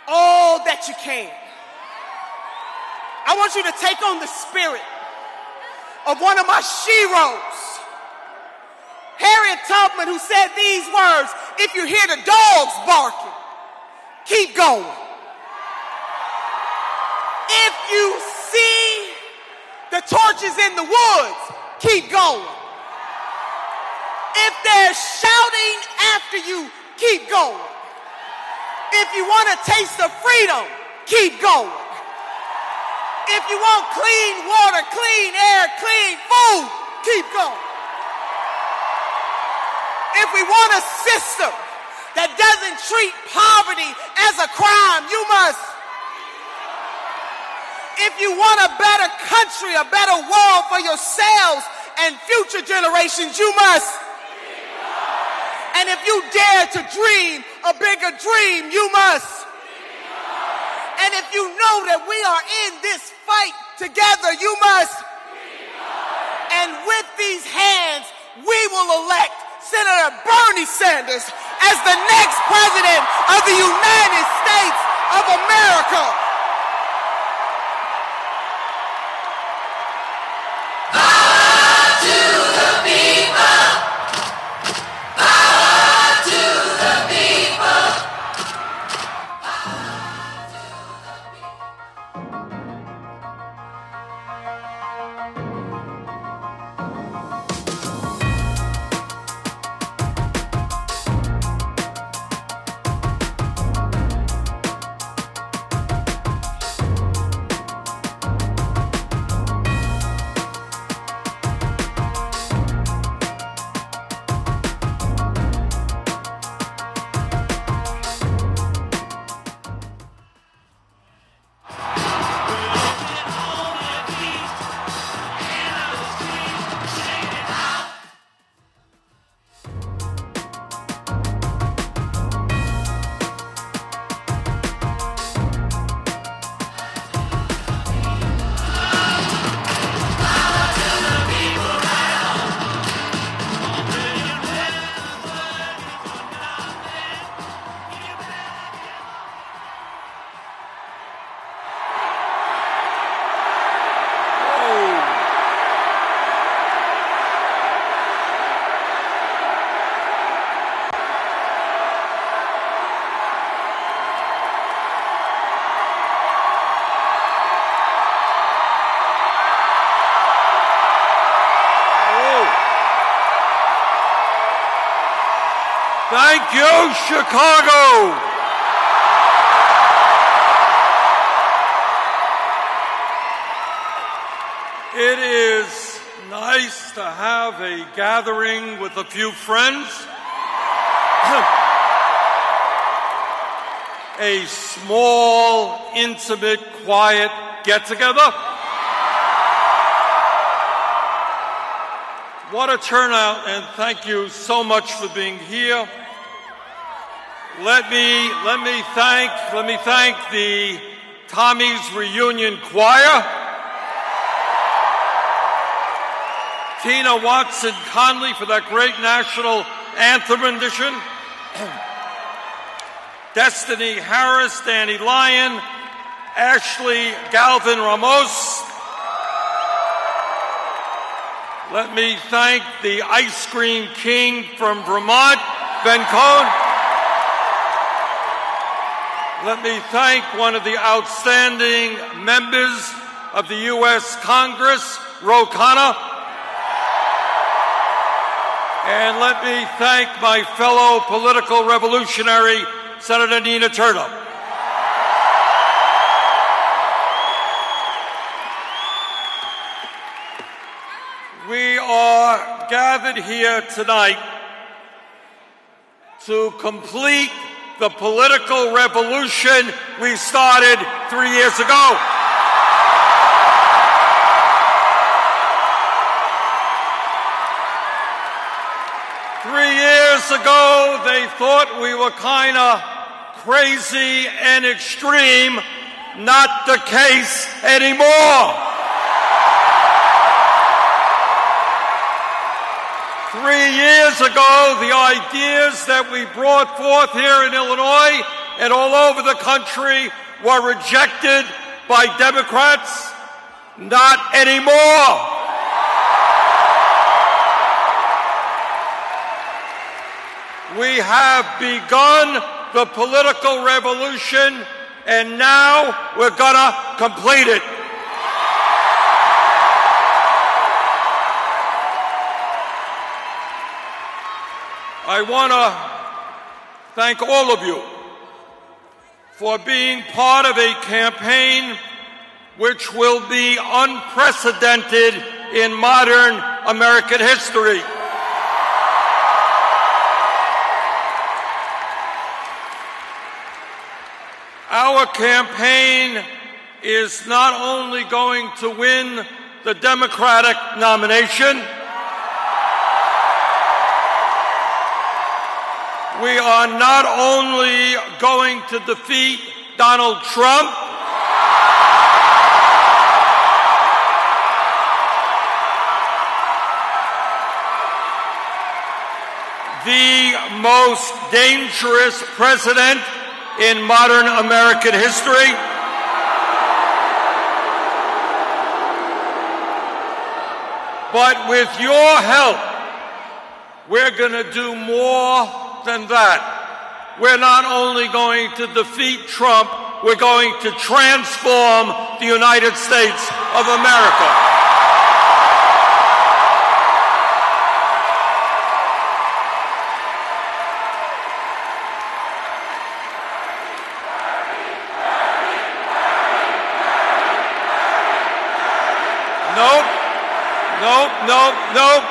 All that you can. I want you to take on the spirit of one of my sheroes, Harriet Tubman, who said these words: if you hear the dogs barking, keep going. If you see the torches in the woods, keep going. If they're shouting after you, keep going. If you want a taste of freedom, keep going. If you want clean water, clean air, clean food, keep going. If we want a system that doesn't treat poverty as a crime, you must. If you want a better country, a better world for yourselves and future generations, you must. And if you dare to dream a bigger dream, you must. And if you know that we are in this fight together, you must. And with these hands, we will elect Senator Bernie Sanders as the next president of the United States of America. Thank you, Chicago. It is nice to have a gathering with a few friends. A small, intimate, quiet get-together. What a turnout, and thank you so much for being here. Let me thank the Tommy's Reunion Choir. Tina Watson Conley for that great national anthem rendition. Destiny Harris, Danny Lyon, Ashley Galvin Ramos. Let me thank the Ice Cream King from Vermont, Ben Cohn. Let me thank one of the outstanding members of the U.S. Congress, Ro Khanna. And let me thank my fellow political revolutionary, Senator Nina Turner. We are gathered here tonight to complete the political revolution we started 3 years ago. Ago, they thought we were kind of crazy and extreme. Not the case anymore. 3 years ago, the ideas that we brought forth here in Illinois and all over the country were rejected by Democrats. Not anymore. We have begun the political revolution, and now we're gonna complete it. I want to thank all of you for being part of a campaign which will be unprecedented in modern American history. Our campaign is not only going to win the Democratic nomination, we are not only going to defeat Donald Trump, the most dangerous president in modern American history, but with your help, we're going to do more than that. We're not only going to defeat Trump, we're going to transform the United States of America. Nope.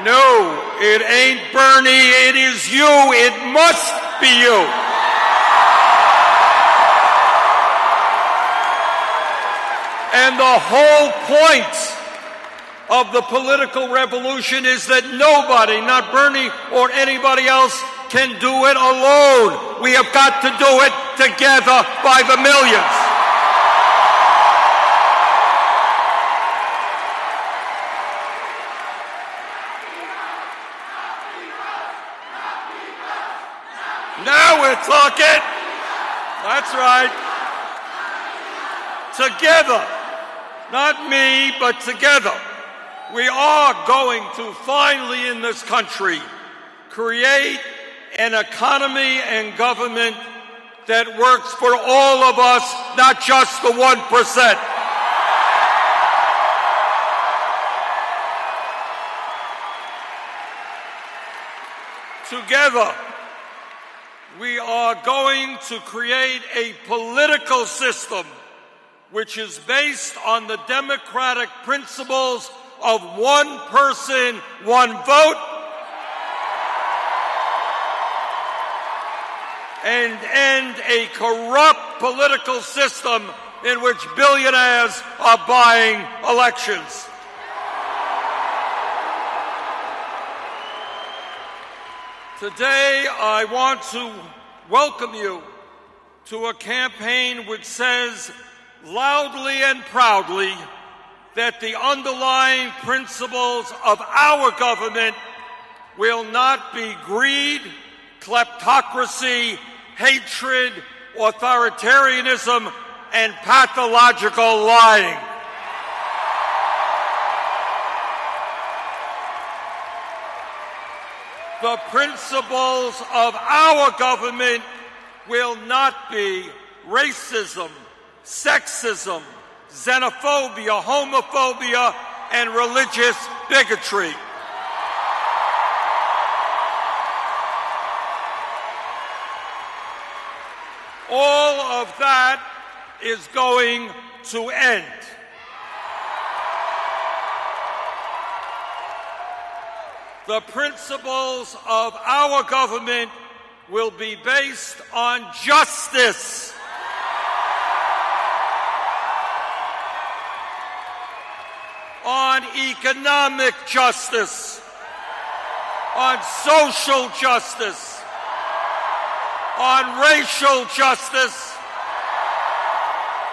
No, it ain't Bernie, it is you. It must be you. And the whole point of the political revolution is that nobody, not Bernie or anybody else, can do it alone. We have got to do it together by the millions. Now we're talking. That's right. Together, not me, but together, we are going to finally in this country create an economy and government that works for all of us, not just the 1%. Together, we are going to create a political system which is based on the democratic principles of one person, one vote, and end a corrupt political system in which billionaires are buying elections. Today, I want to welcome you to a campaign which says loudly and proudly, that the underlying principles of our government will not be greed, kleptocracy, hatred, authoritarianism, and pathological lying. The principles of our government will not be racism, sexism, xenophobia, homophobia, and religious bigotry. All of that is going to end. The principles of our government will be based on justice. On economic justice, on social justice, on racial justice,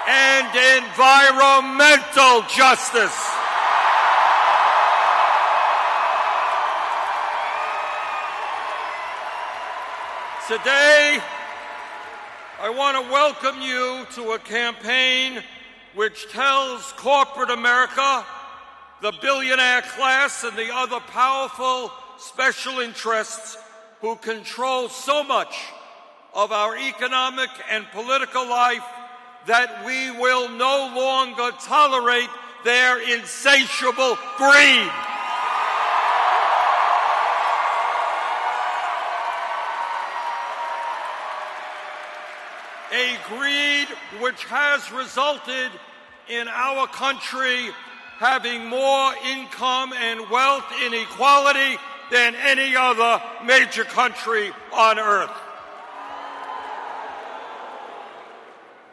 and environmental justice. Today, I want to welcome you to a campaign which tells corporate America, the billionaire class, and the other powerful special interests who control so much of our economic and political life that we will no longer tolerate their insatiable greed. A greed which has resulted in our country having more income and wealth inequality than any other major country on earth.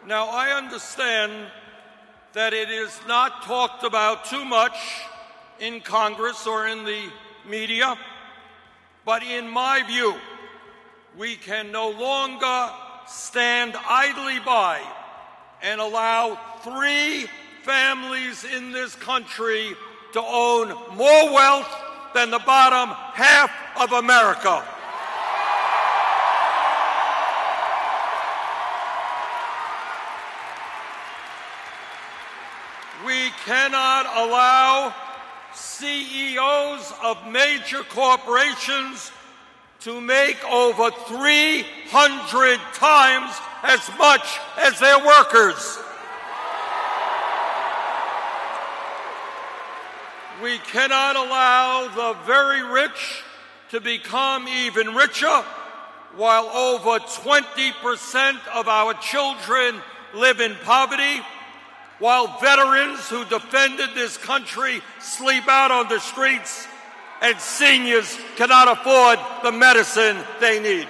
Now, I understand that it is not talked about too much in Congress or in the media, but in my view, we can no longer stand idly by and allow 3 families in this country to own more wealth than the bottom half of America. We cannot allow CEOs of major corporations to make over 300 times as much as their workers. We cannot allow the very rich to become even richer, while over 20% of our children live in poverty, while veterans who defended this country sleep out on the streets, and seniors cannot afford the medicine they need.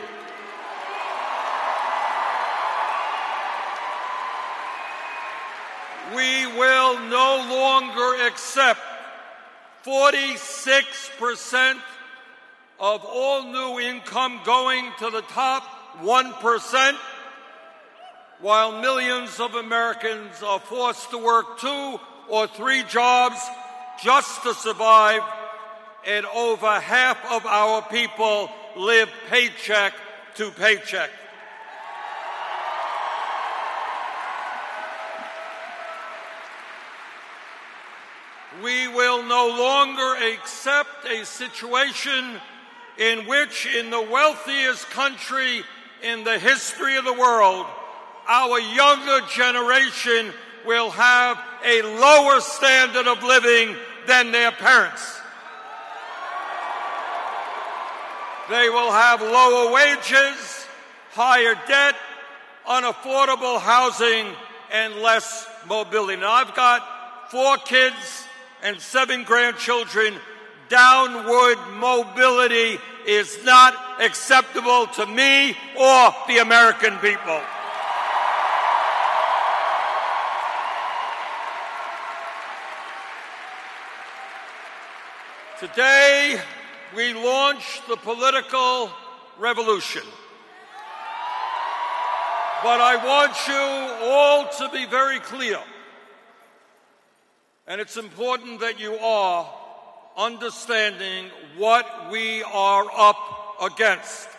We will no longer accept 46% of all new income going to the top 1%, while millions of Americans are forced to work 2 or 3 jobs just to survive, and over half of our people live paycheck to paycheck. We will no longer accept a situation in which, in the wealthiest country in the history of the world, our younger generation will have a lower standard of living than their parents. They will have lower wages, higher debt, unaffordable housing, and less mobility. Now, I've got 4 kids and 7 grandchildren. Downward mobility is not acceptable to me or the American people. Today, we launch the political revolution. But I want you all to be very clear. And it's important that you are understanding what we are up against.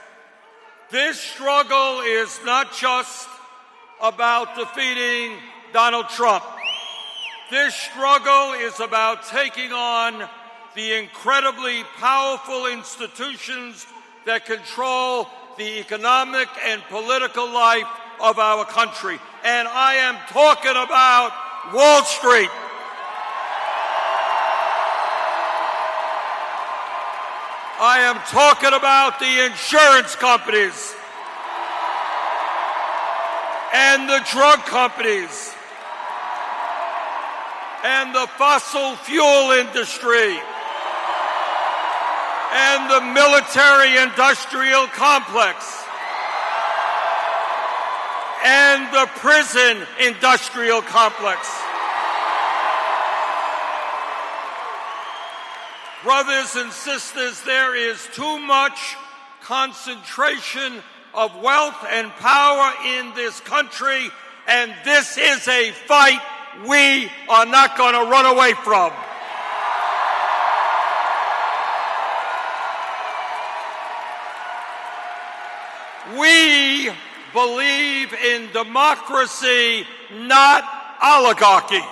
This struggle is not just about defeating Donald Trump. This struggle is about taking on the incredibly powerful institutions that control the economic and political life of our country. And I am talking about Wall Street. I am talking about the insurance companies and the drug companies and the fossil fuel industry and the military-industrial complex and the prison-industrial complex. Brothers and sisters, there is too much concentration of wealth and power in this country, and this is a fight we are not going to run away from. We believe in democracy, not oligarchy.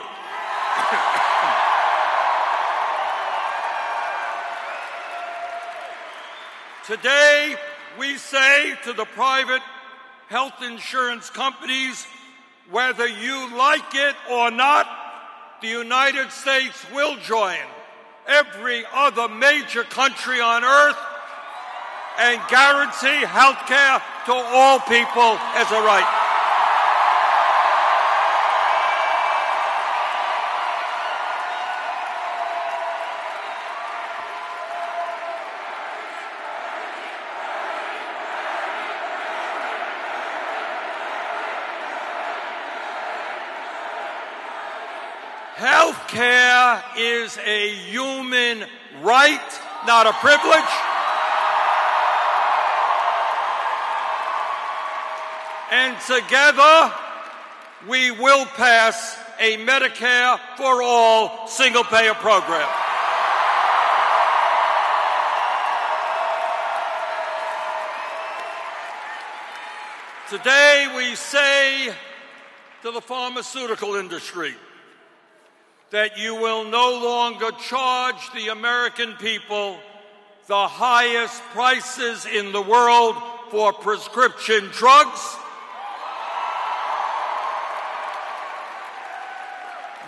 Today, we say to the private health insurance companies, whether you like it or not, the United States will join every other major country on earth and guarantee health care to all people as a right. Health care is a human right, not a privilege. And together, we will pass a Medicare for all single-payer program. Today, we say to the pharmaceutical industry that you will no longer charge the American people the highest prices in the world for prescription drugs.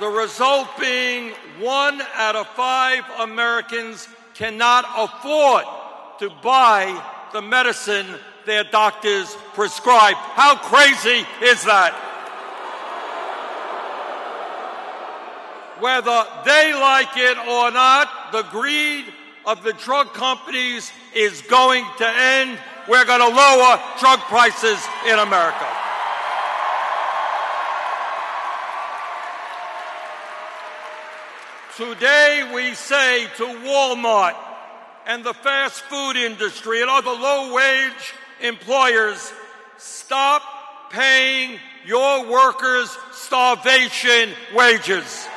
The result being 1 out of 5 Americans cannot afford to buy the medicine their doctors prescribe. How crazy is that? Whether they like it or not, the greed of the drug companies is going to end. We're going to lower drug prices in America. Today, we say to Walmart and the fast food industry and other low-wage employers, stop paying your workers starvation wages.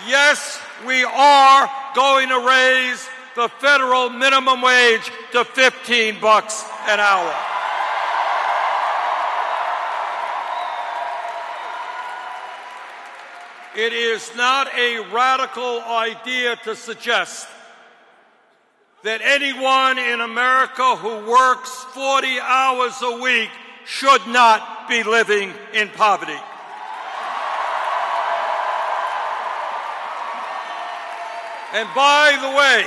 Yes, we are going to raise the federal minimum wage to $15 an hour. It is not a radical idea to suggest that anyone in America who works 40 hours a week should not be living in poverty. And by the way,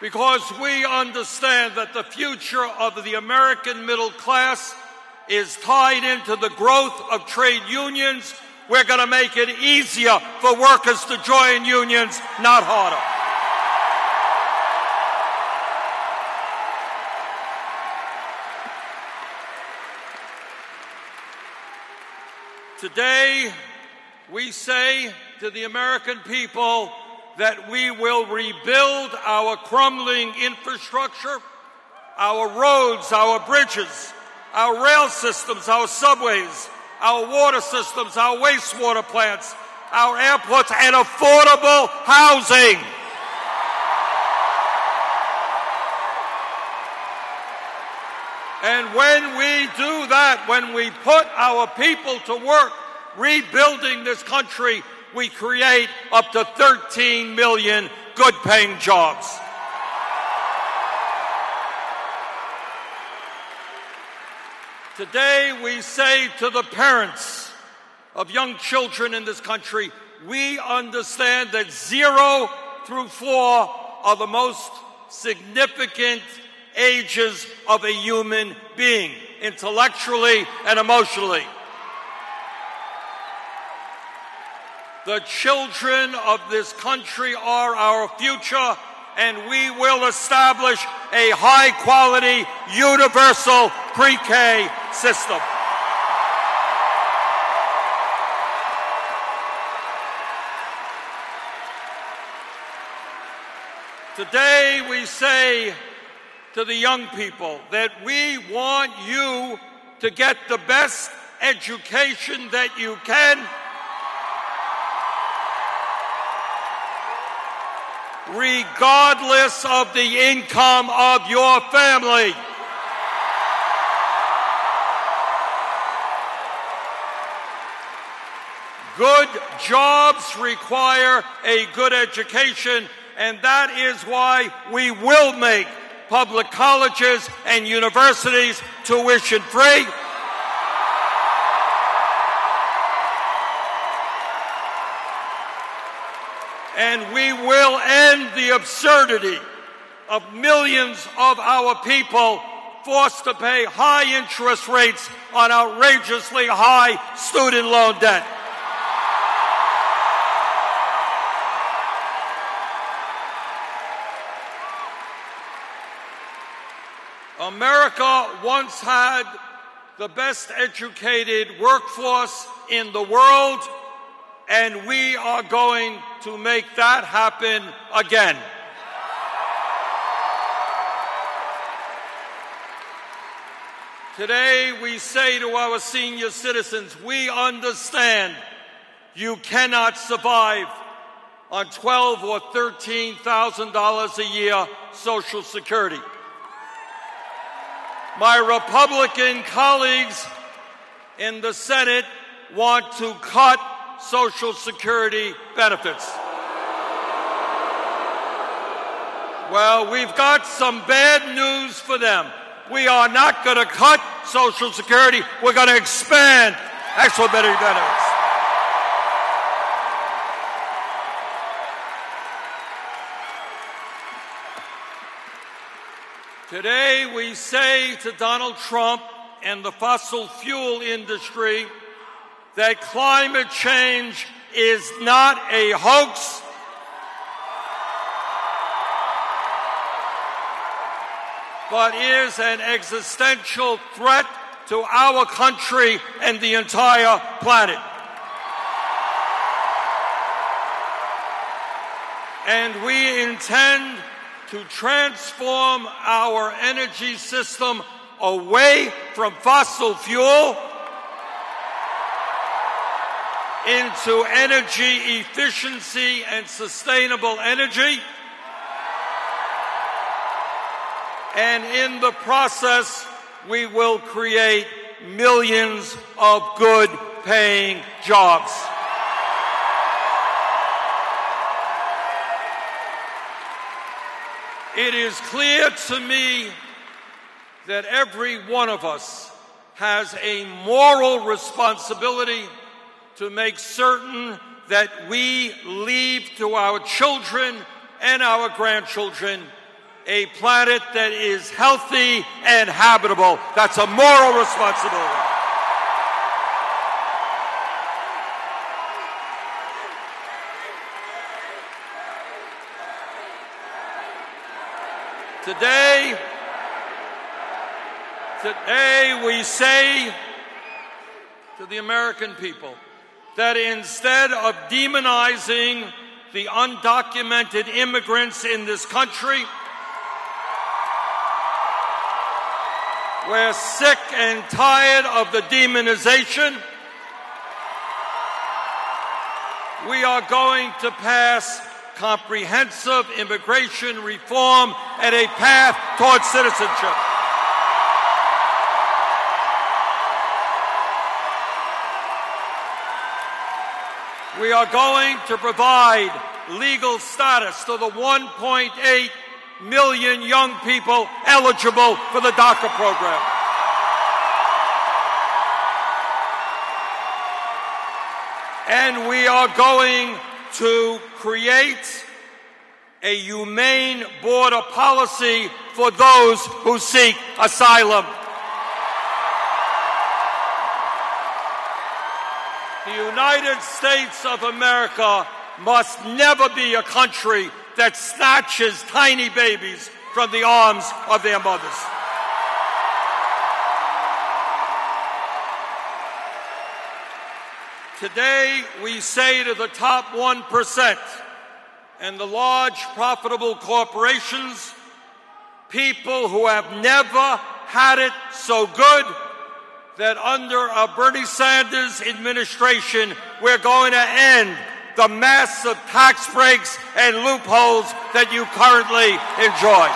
because we understand that the future of the American middle class is tied into the growth of trade unions, we're going to make it easier for workers to join unions, not harder. Today, we say to the American people that we will rebuild our crumbling infrastructure, our roads, our bridges, our rail systems, our subways, our water systems, our wastewater plants, our airports, and affordable housing. And when we do that, when we put our people to work rebuilding this country, we create up to 13 million good-paying jobs. Today, we say to the parents of young children in this country, we understand that 0 through 4 are the most significant ages of a human being, intellectually and emotionally. The children of this country are our future, and we will establish a high-quality, universal pre-K system. Today, we say to the young people that we want you to get the best education that you can, regardless of the income of your family. Good jobs require a good education, and that is why we will make public colleges and universities tuition-free. And we will end the absurdity of millions of our people forced to pay high interest rates on outrageously high student loan debt. America once had the best educated workforce in the world, and we are going to make that happen again. Today, we say to our senior citizens, we understand you cannot survive on $12,000 or $13,000 a year Social Security. My Republican colleagues in the Senate want to cut Social Security benefits. Well, we've got some bad news for them. We are not going to cut Social Security. We're going to expand expedited benefits. Today, we say to Donald Trump and the fossil fuel industry that climate change is not a hoax. But is an existential threat to our country and the entire planet. And we intend to transform our energy system away from fossil fuel into energy efficiency and sustainable energy. And in the process, we will create millions of good-paying jobs. It is clear to me that every one of us has a moral responsibility to make certain that we leave to our children and our grandchildren a planet that is healthy and habitable. That's a moral responsibility. Today we say to the American people that instead of demonizing the undocumented immigrants in this country, We're sick and tired of the demonization. We are going to pass comprehensive immigration reform and a path towards citizenship. We are going to provide legal status to the 1.8 million young people eligible for the DACA program. And we are going to create a humane border policy for those who seek asylum. The United States of America must never be a country that snatches tiny babies from the arms of their mothers. Today, we say to the top 1% and the large profitable corporations, people who have never had it so good, that under a Bernie Sanders administration, we're going to end the massive tax breaks and loopholes that you currently enjoy.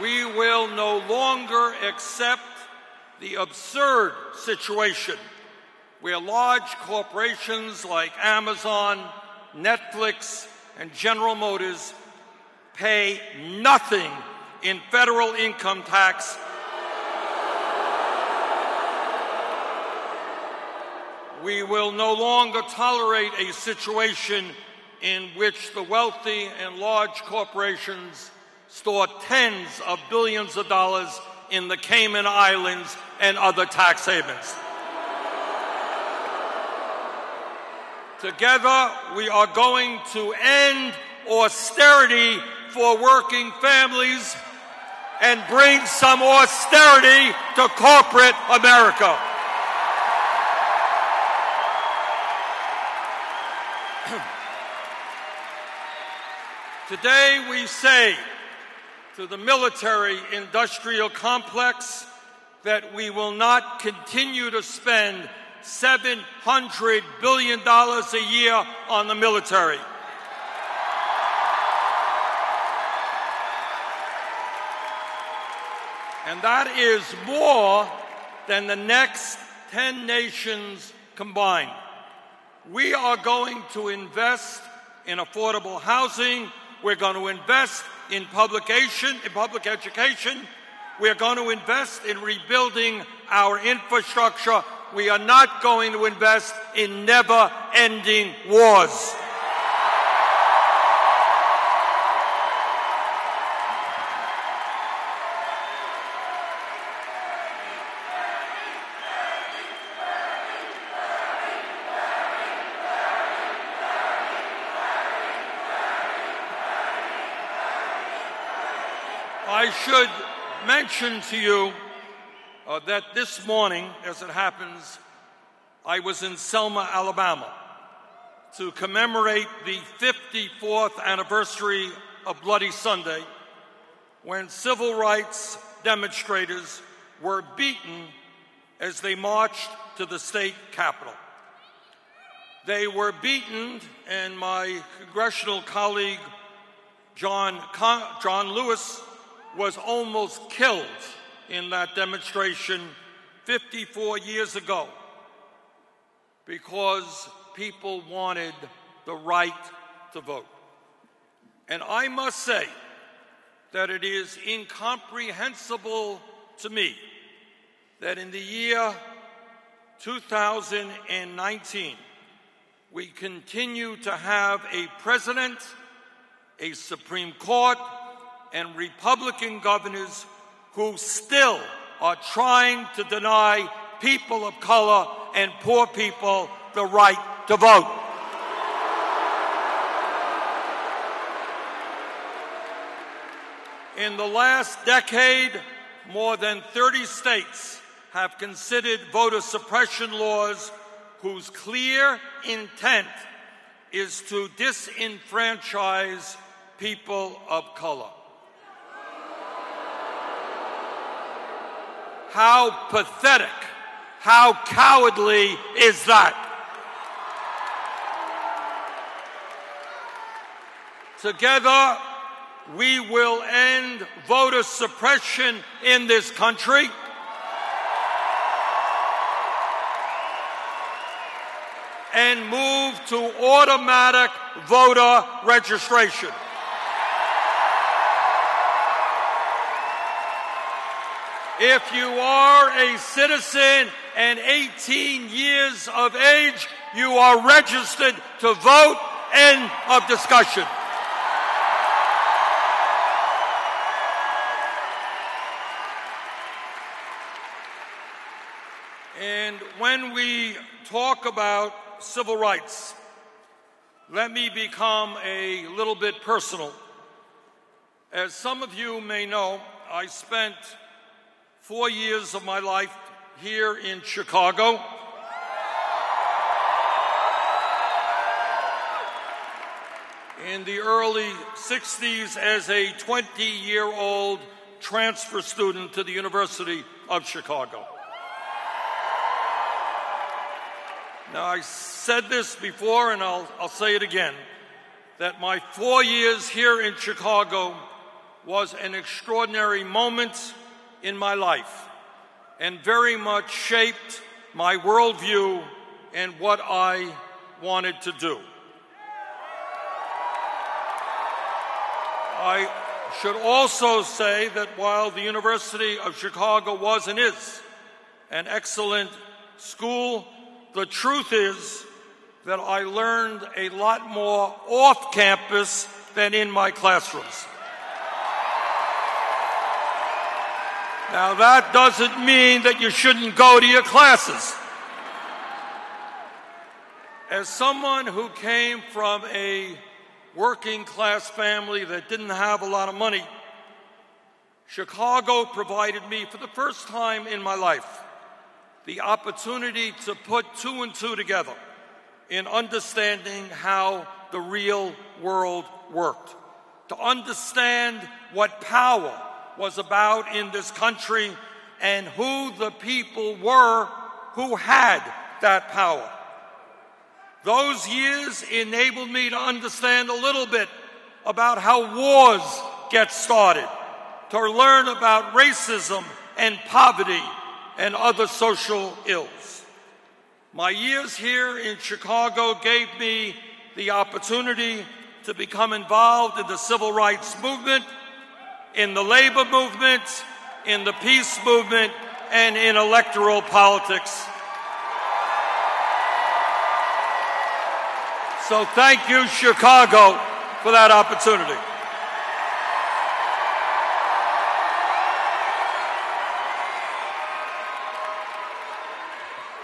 We will no longer accept the absurd situation where large corporations like Amazon, Netflix, and General Motors pay nothing in federal income tax. We will no longer tolerate a situation in which the wealthy and large corporations store tens of billions of dollars in the Cayman Islands and other tax havens. Together, we are going to end austerity for working families and bring some austerity to corporate America. Today, we say to the military-industrial complex that we will not continue to spend $700 billion a year on the military. And that is more than the next 10 nations combined. We are going to invest in affordable housing. We're going to invest in public education. We're going to invest in rebuilding our infrastructure. We are not going to invest in never-ending wars. I should mention to you that this morning, as it happens, I was in Selma, Alabama, to commemorate the 54th anniversary of Bloody Sunday, when civil rights demonstrators were beaten as they marched to the state capitol. They were beaten, and my congressional colleague, John Lewis, was almost killed in that demonstration 54 years ago because people wanted the right to vote. And I must say that it is incomprehensible to me that in the year 2019, we continue to have a president, a Supreme Court, and Republican governors who still are trying to deny people of color and poor people the right to vote. In the last decade, more than 30 states have considered voter suppression laws whose clear intent is to disenfranchise people of color. How pathetic, how cowardly is that? Together, we will end voter suppression in this country. And move to automatic voter registration. If you are a citizen and 18 years of age, you are registered to vote. End of discussion. And when we talk about civil rights, let me become a little bit personal. As some of you may know, I spent 4 years of my life here in Chicago. In the early 60s as a 20-year-old transfer student to the University of Chicago. Now, I said this before, and I'll say it again, that my 4 years here in Chicago was an extraordinary moment in my life and very much shaped my worldview and what I wanted to do. I should also say that while the University of Chicago was and is an excellent school, the truth is that I learned a lot more off campus than in my classrooms. Now, that doesn't mean that you shouldn't go to your classes. As someone who came from a working class family that didn't have a lot of money, Chicago provided me, for the first time in my life, the opportunity to put two and two together in understanding how the real world worked, to understand what power was about in this country and who the people were who had that power. Those years enabled me to understand a little bit about how wars get started, to learn about racism and poverty and other social ills. My years here in Chicago gave me the opportunity to become involved in the civil rights movement, in the labor movement, in the peace movement, and in electoral politics. So thank you, Chicago, for that opportunity.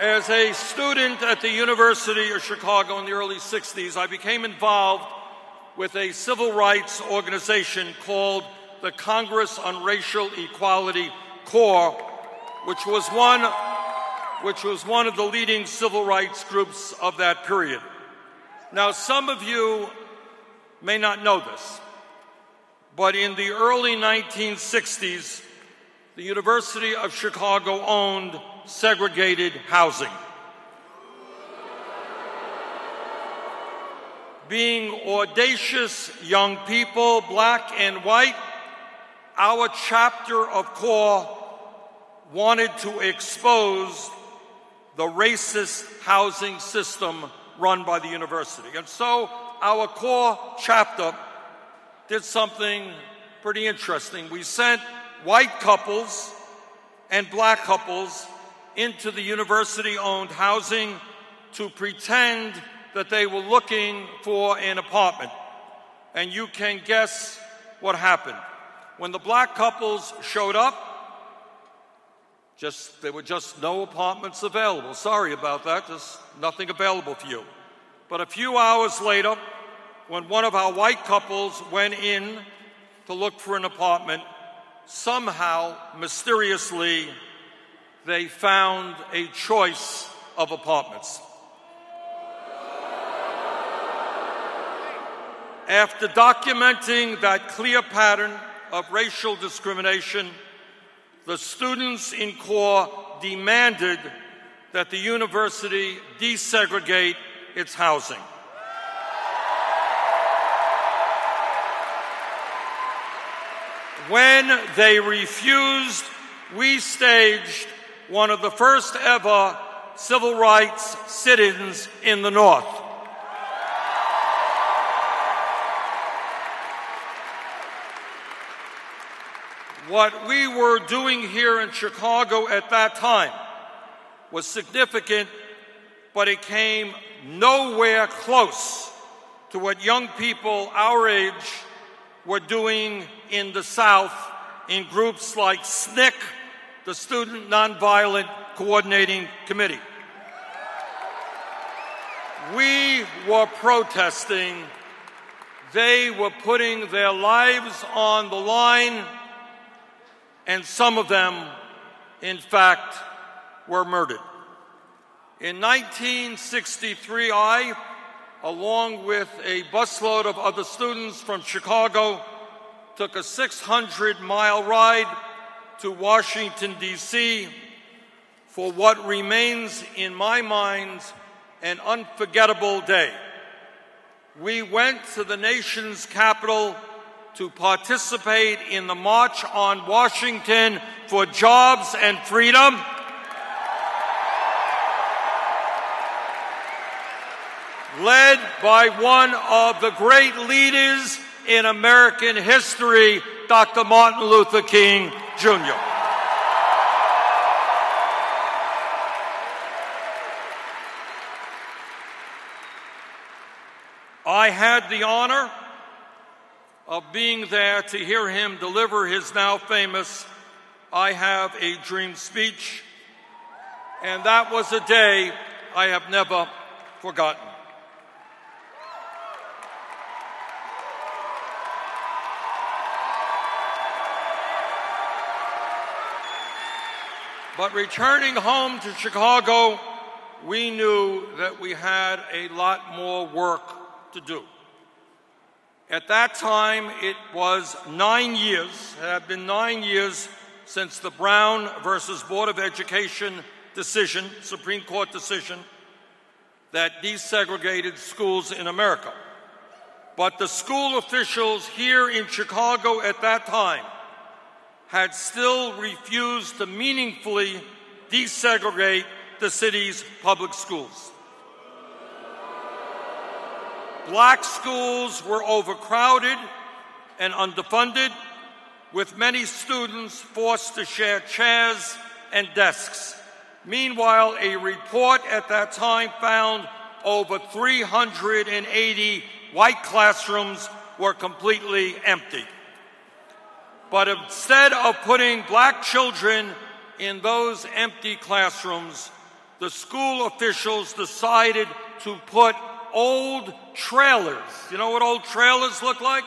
As a student at the University of Chicago in the early 60s, I became involved with a civil rights organization called the Congress on Racial Equality Corps, which was one of the leading civil rights groups of that period. Now, some of you may not know this, but in the early 1960s, the University of Chicago owned segregated housing. Being audacious young people, black and white, our chapter of CORE wanted to expose the racist housing system run by the university. And so our CORE chapter did something pretty interesting. We sent white couples and black couples into the university-owned housing to pretend that they were looking for an apartment. And you can guess what happened. When the black couples showed up, there were just no apartments available. Sorry about that, there's nothing available for you. But a few hours later, when one of our white couples went in to look for an apartment, somehow, mysteriously, they found a choice of apartments. after documenting that clear pattern of racial discrimination, the students in CORE demanded that the university desegregate its housing. When they refused, we staged one of the first ever civil rights sit-ins in the North. What we were doing here in Chicago at that time was significant, but it came nowhere close to what young people our age were doing in the South in groups like SNCC, the Student Nonviolent Coordinating Committee. We were protesting. They were putting their lives on the line, and some of them, in fact, were murdered. In 1963, I, along with a busload of other students from Chicago, took a 600-mile ride to Washington, D.C. for what remains in my mind an unforgettable day. We went to the nation's capital to participate in the March on Washington for Jobs and Freedom. Led by one of the great leaders in American history, Dr. Martin Luther King, Jr. I had the honor of being there to hear him deliver his now famous "I Have a Dream" speech, and that was a day I have never forgotten. But returning home to Chicago, we knew that we had a lot more work to do. At that time, it was 9 years, it had been 9 years since the Brown versus Board of Education decision, Supreme Court decision, that desegregated schools in America. But the school officials here in Chicago at that time had still refused to meaningfully desegregate the city's public schools. Black schools were overcrowded and underfunded, with many students forced to share chairs and desks. Meanwhile, a report at that time found over 380 white classrooms were completely empty. But instead of putting black children in those empty classrooms, the school officials decided to put old trailers. You know what old trailers look like?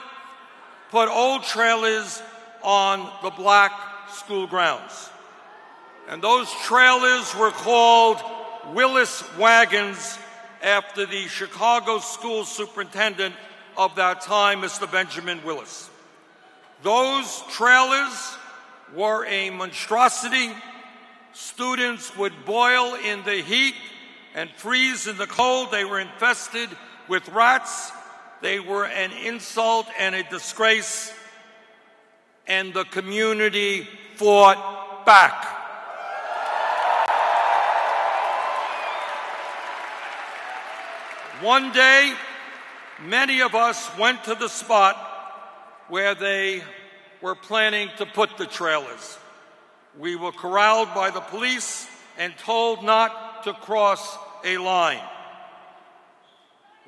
Put old trailers on the black school grounds. And those trailers were called Willis wagons after the Chicago school superintendent of that time, Mr. Benjamin Willis. Those trailers were a monstrosity. Students would boil in the heat and freeze in the cold. They were infested with rats. They were an insult and a disgrace. And the community fought back. One day, many of us went to the spot where they were planning to put the trailers. We were corralled by the police and told not to cross a line.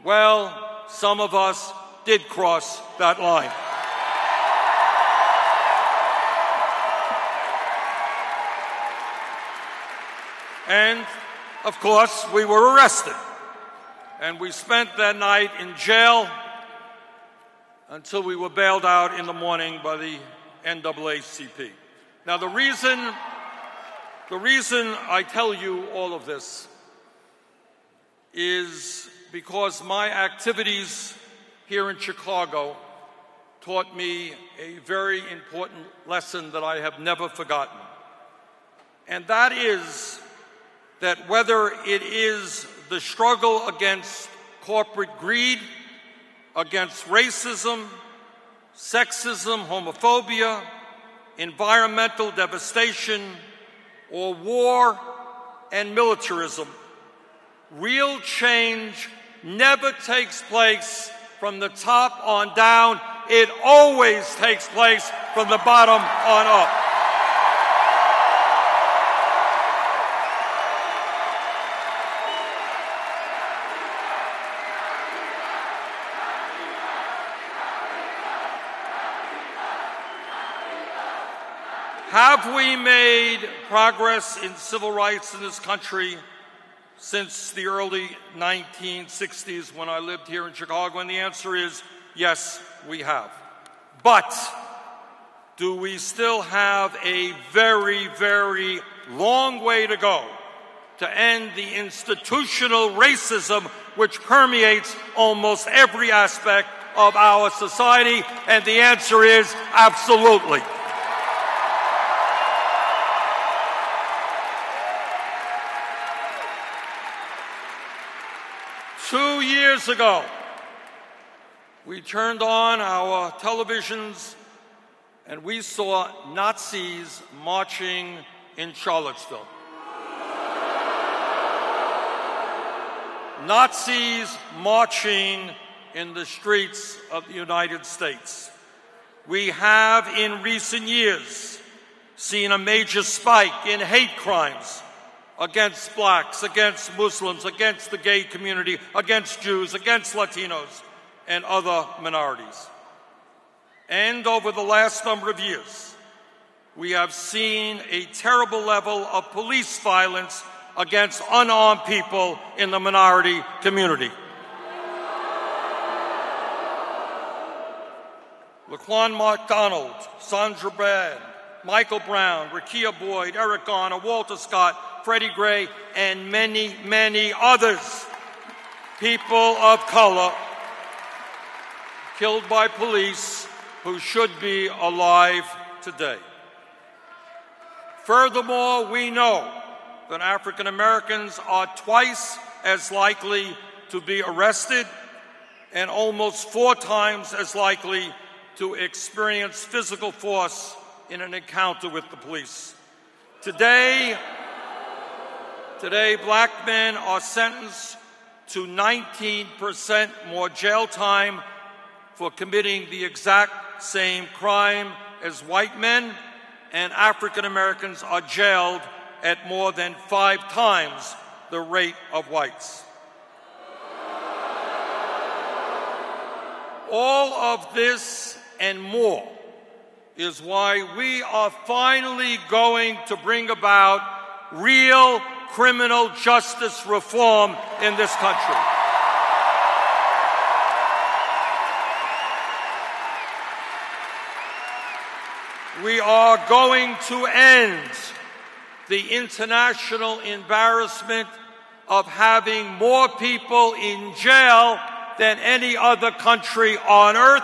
Well, some of us did cross that line. And, of course, we were arrested. And we spent that night in jail until we were bailed out in the morning by the NAACP. Now, the reason I tell you all of this is because my activities here in Chicago taught me a very important lesson that I have never forgotten. And that is that whether it is the struggle against corporate greed, against racism, sexism, homophobia, environmental devastation, or war and militarism, real change never takes place from the top on down. It always takes place from the bottom on up. Have we made progress in civil rights in this country since the early 1960s when I lived here in Chicago? And the answer is yes, we have. But do we still have a very, very long way to go to end the institutional racism which permeates almost every aspect of our society? And the answer is absolutely. Two years ago, we turned on our televisions and we saw Nazis marching in Charlottesville. Nazis marching in the streets of the United States. We have in recent years seen a major spike in hate crimes against blacks, against Muslims, against the gay community, against Jews, against Latinos, and other minorities. And over the last number of years, we have seen a terrible level of police violence against unarmed people in the minority community. Laquan McDonald, Sandra Bland, Michael Brown, Rekia Boyd, Eric Garner, Walter Scott, Freddie Gray, and many, many others, people of color, killed by police who should be alive today. Furthermore, we know that African Americans are twice as likely to be arrested and almost 4 times as likely to experience physical force in an encounter with the police. Today, black men are sentenced to 19% more jail time for committing the exact same crime as white men, and African Americans are jailed at more than 5 times the rate of whites. All of this and more is why we are finally going to bring about real criminal justice reform in this country. We are going to end the international embarrassment of having more people in jail than any other country on earth.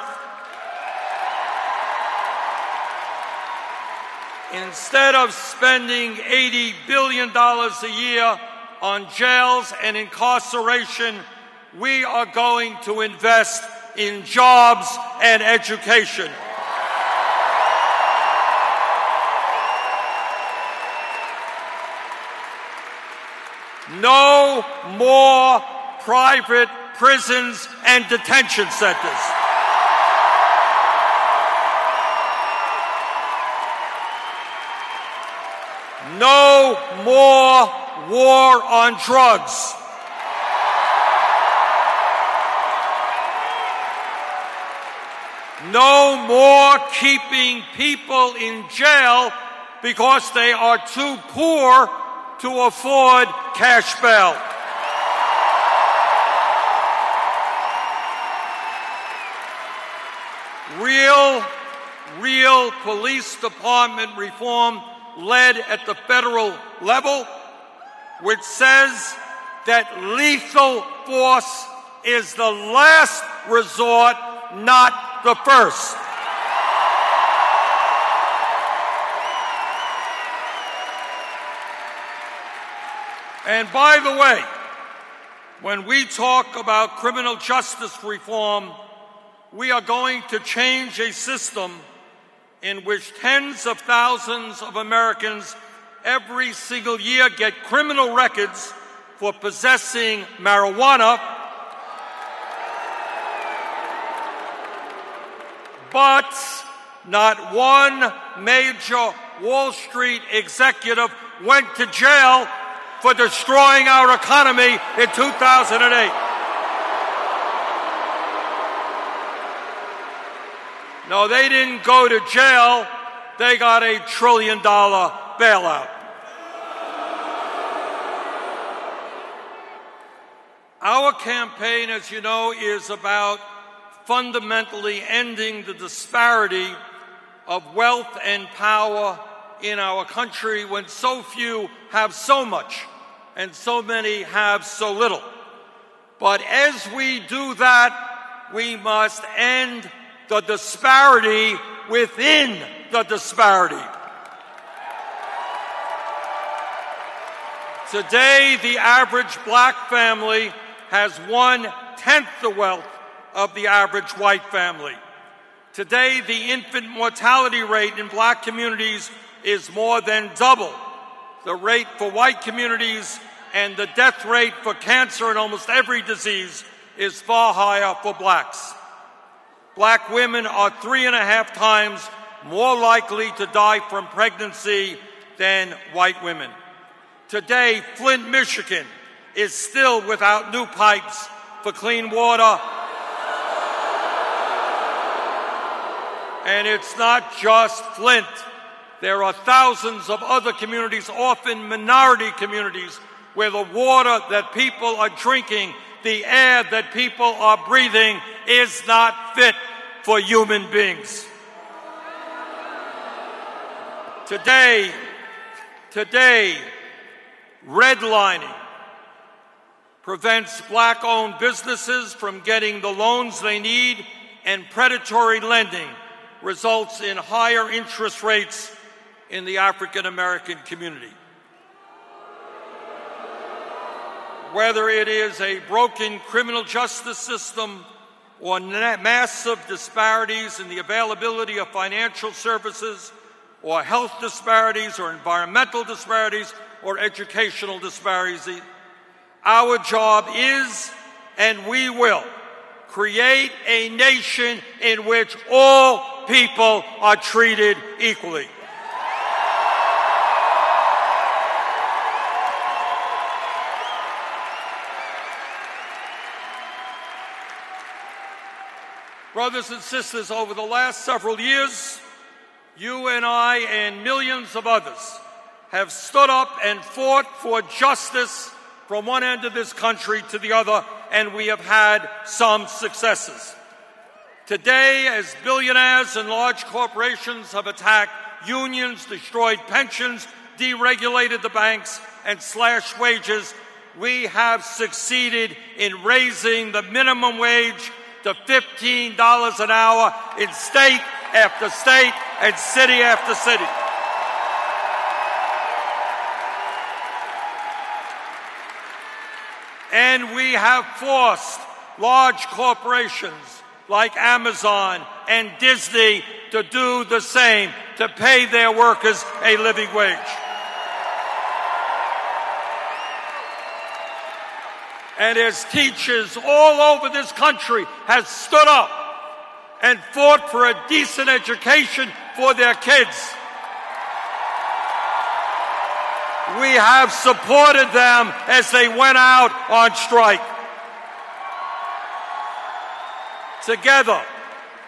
Instead of spending $80 billion a year on jails and incarceration, we are going to invest in jobs and education. No more private prisons and detention centers. No more war on drugs. No more keeping people in jail because they are too poor to afford cash bail. Real police department reform led at the federal level, which says that lethal force is the last resort, not the first. And by the way, when we talk about criminal justice reform, we are going to change a system in which tens of thousands of Americans every single year get criminal records for possessing marijuana, but not one major Wall Street executive went to jail for destroying our economy in 2008. No, they didn't go to jail. They got $1 trillion bailout. Our campaign, as you know, is about fundamentally ending the disparity of wealth and power in our country when so few have so much and so many have so little. But as we do that, we must end the disparity within the disparity. Today, the average black family has 1/10 the wealth of the average white family. Today, the infant mortality rate in black communities is more than double the rate for white communities, and the death rate for cancer and almost every disease is far higher for blacks. Black women are 3.5 times more likely to die from pregnancy than white women. Today, Flint, Michigan is still without new pipes for clean water. And it's not just Flint. There are thousands of other communities, often minority communities, where the water that people are drinking, the air that people are breathing, is not fit for human beings. Today, redlining prevents black-owned businesses from getting the loans they need, and predatory lending results in higher interest rates in the African American community. Whether it is a broken criminal justice system or massive disparities in the availability of financial services, or health disparities, or environmental disparities, or educational disparities, our job is, and we will, create a nation in which all people are treated equally. Brothers and sisters, over the last several years, you and I and millions of others have stood up and fought for justice from one end of this country to the other, and we have had some successes. Today, as billionaires and large corporations have attacked unions, destroyed pensions, deregulated the banks, and slashed wages, we have succeeded in raising the minimum wage to $15 an hour in state after state and city after city. And we have forced large corporations like Amazon and Disney to do the same, to pay their workers a living wage. And as teachers all over this country have stood up and fought for a decent education for their kids, we have supported them as they went out on strike. Together,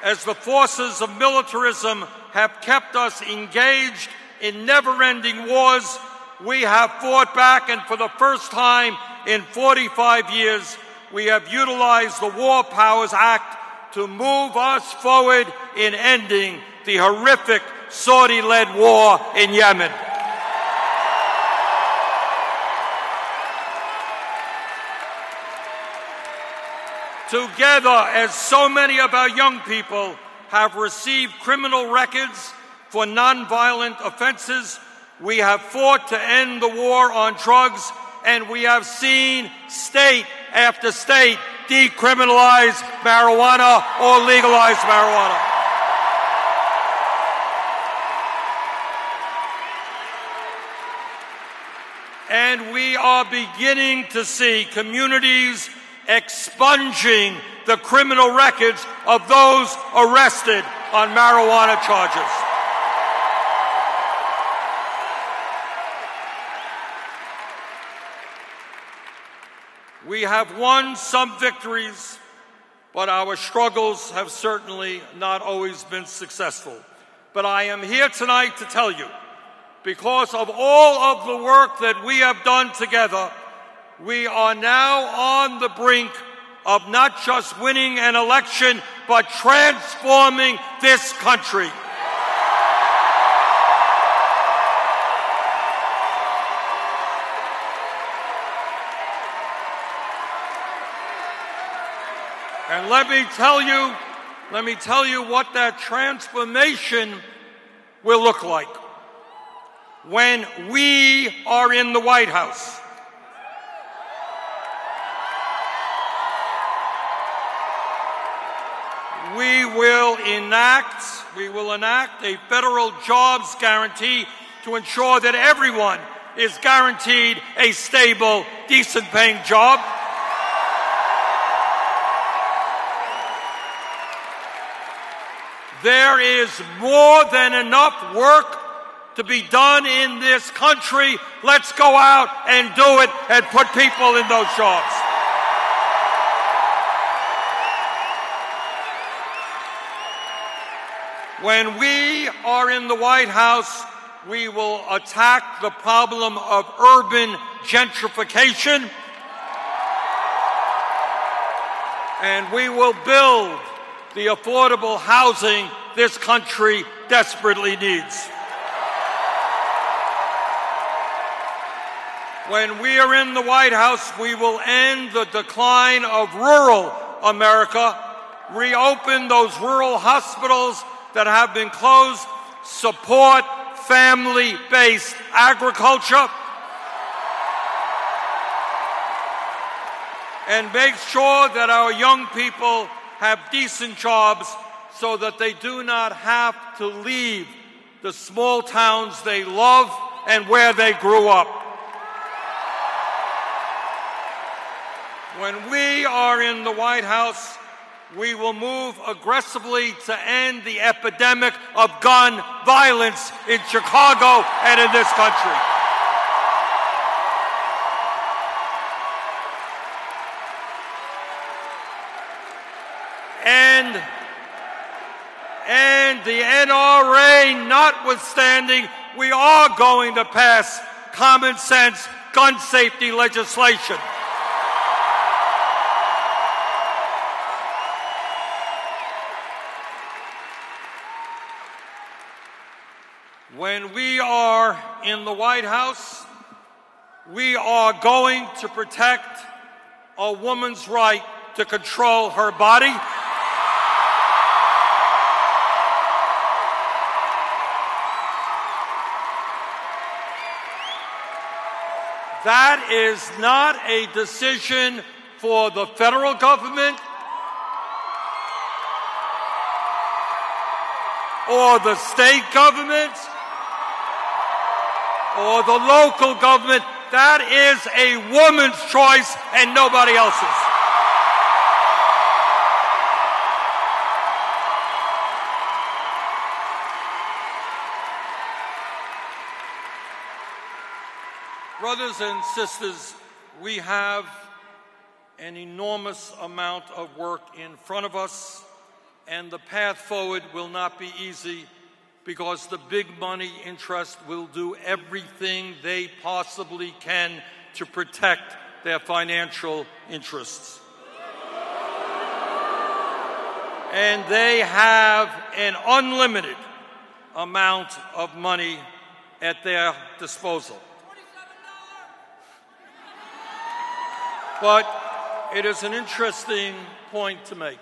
as the forces of militarism have kept us engaged in never-ending wars, we have fought back, and for the first time in 45 years, we have utilized the War Powers Act to move us forward in ending the horrific Saudi-led war in Yemen. together, as so many of our young people have received criminal records for nonviolent offenses, we have fought to end the war on drugs, and we have seen state after state decriminalize marijuana or legalize marijuana. And we are beginning to see communities expunging the criminal records of those arrested on marijuana charges. We have won some victories, but our struggles have certainly not always been successful. But I am here tonight to tell you, because of all of the work that we have done together, we are now on the brink of not just winning an election, but transforming this country. And let me tell you what that transformation will look like when we are in the White House. We will enact a federal jobs guarantee to ensure that everyone is guaranteed a stable, decent paying job. There is more than enough work to be done in this country. Let's go out and do it and put people in those jobs. When we are in the White House, we will attack the problem of urban gentrification, and we will build the affordable housing this country desperately needs. When we are in the White House, we will end the decline of rural America, reopen those rural hospitals that have been closed, support family-based agriculture, and make sure that our young people have decent jobs so that they do not have to leave the small towns they love and where they grew up. When we are in the White House, we will move aggressively to end the epidemic of gun violence in Chicago and in this country. And the NRA notwithstanding, we are going to pass common sense gun safety legislation. When we are in the White House, we are going to protect a woman's right to control her body. That is not a decision for the federal government or the state government or the local government. That is a woman's choice and nobody else's. Brothers and sisters, we have an enormous amount of work in front of us, and the path forward will not be easy because the big money interests will do everything they possibly can to protect their financial interests. And they have an unlimited amount of money at their disposal. But it is an interesting point to make,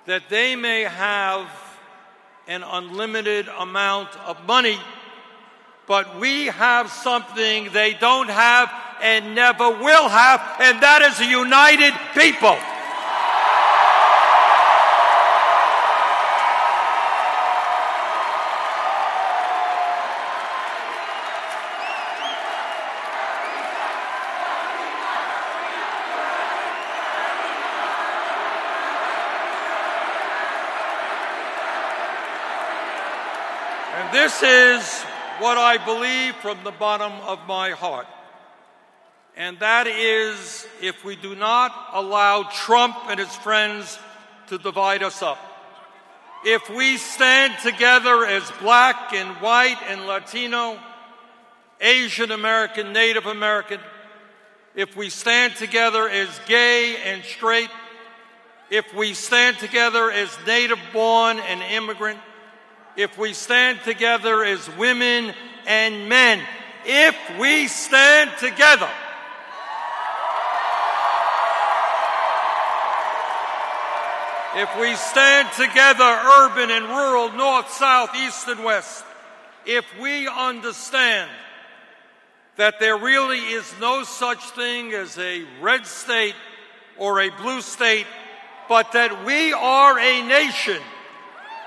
that they may have an unlimited amount of money, but we have something they don't have and never will have, and that is a united people. And this is what I believe from the bottom of my heart. And that is, if we do not allow Trump and his friends to divide us up, if we stand together as black and white and Latino, Asian American, Native American, if we stand together as gay and straight, if we stand together as native born and immigrant, if we stand together as women and men, if we stand together, if we stand together, urban and rural, north, south, east, and west, if we understand that there really is no such thing as a red state or a blue state, but that we are a nation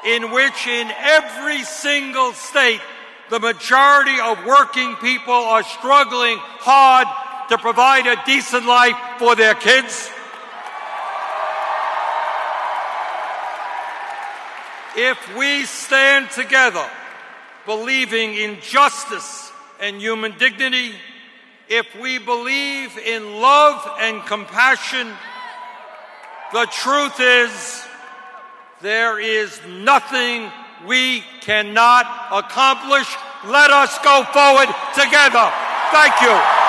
in which in every single state, the majority of working people are struggling hard to provide a decent life for their kids. If we stand together, believing in justice and human dignity, if we believe in love and compassion, the truth is, there is nothing we cannot accomplish. Let us go forward together. Thank you.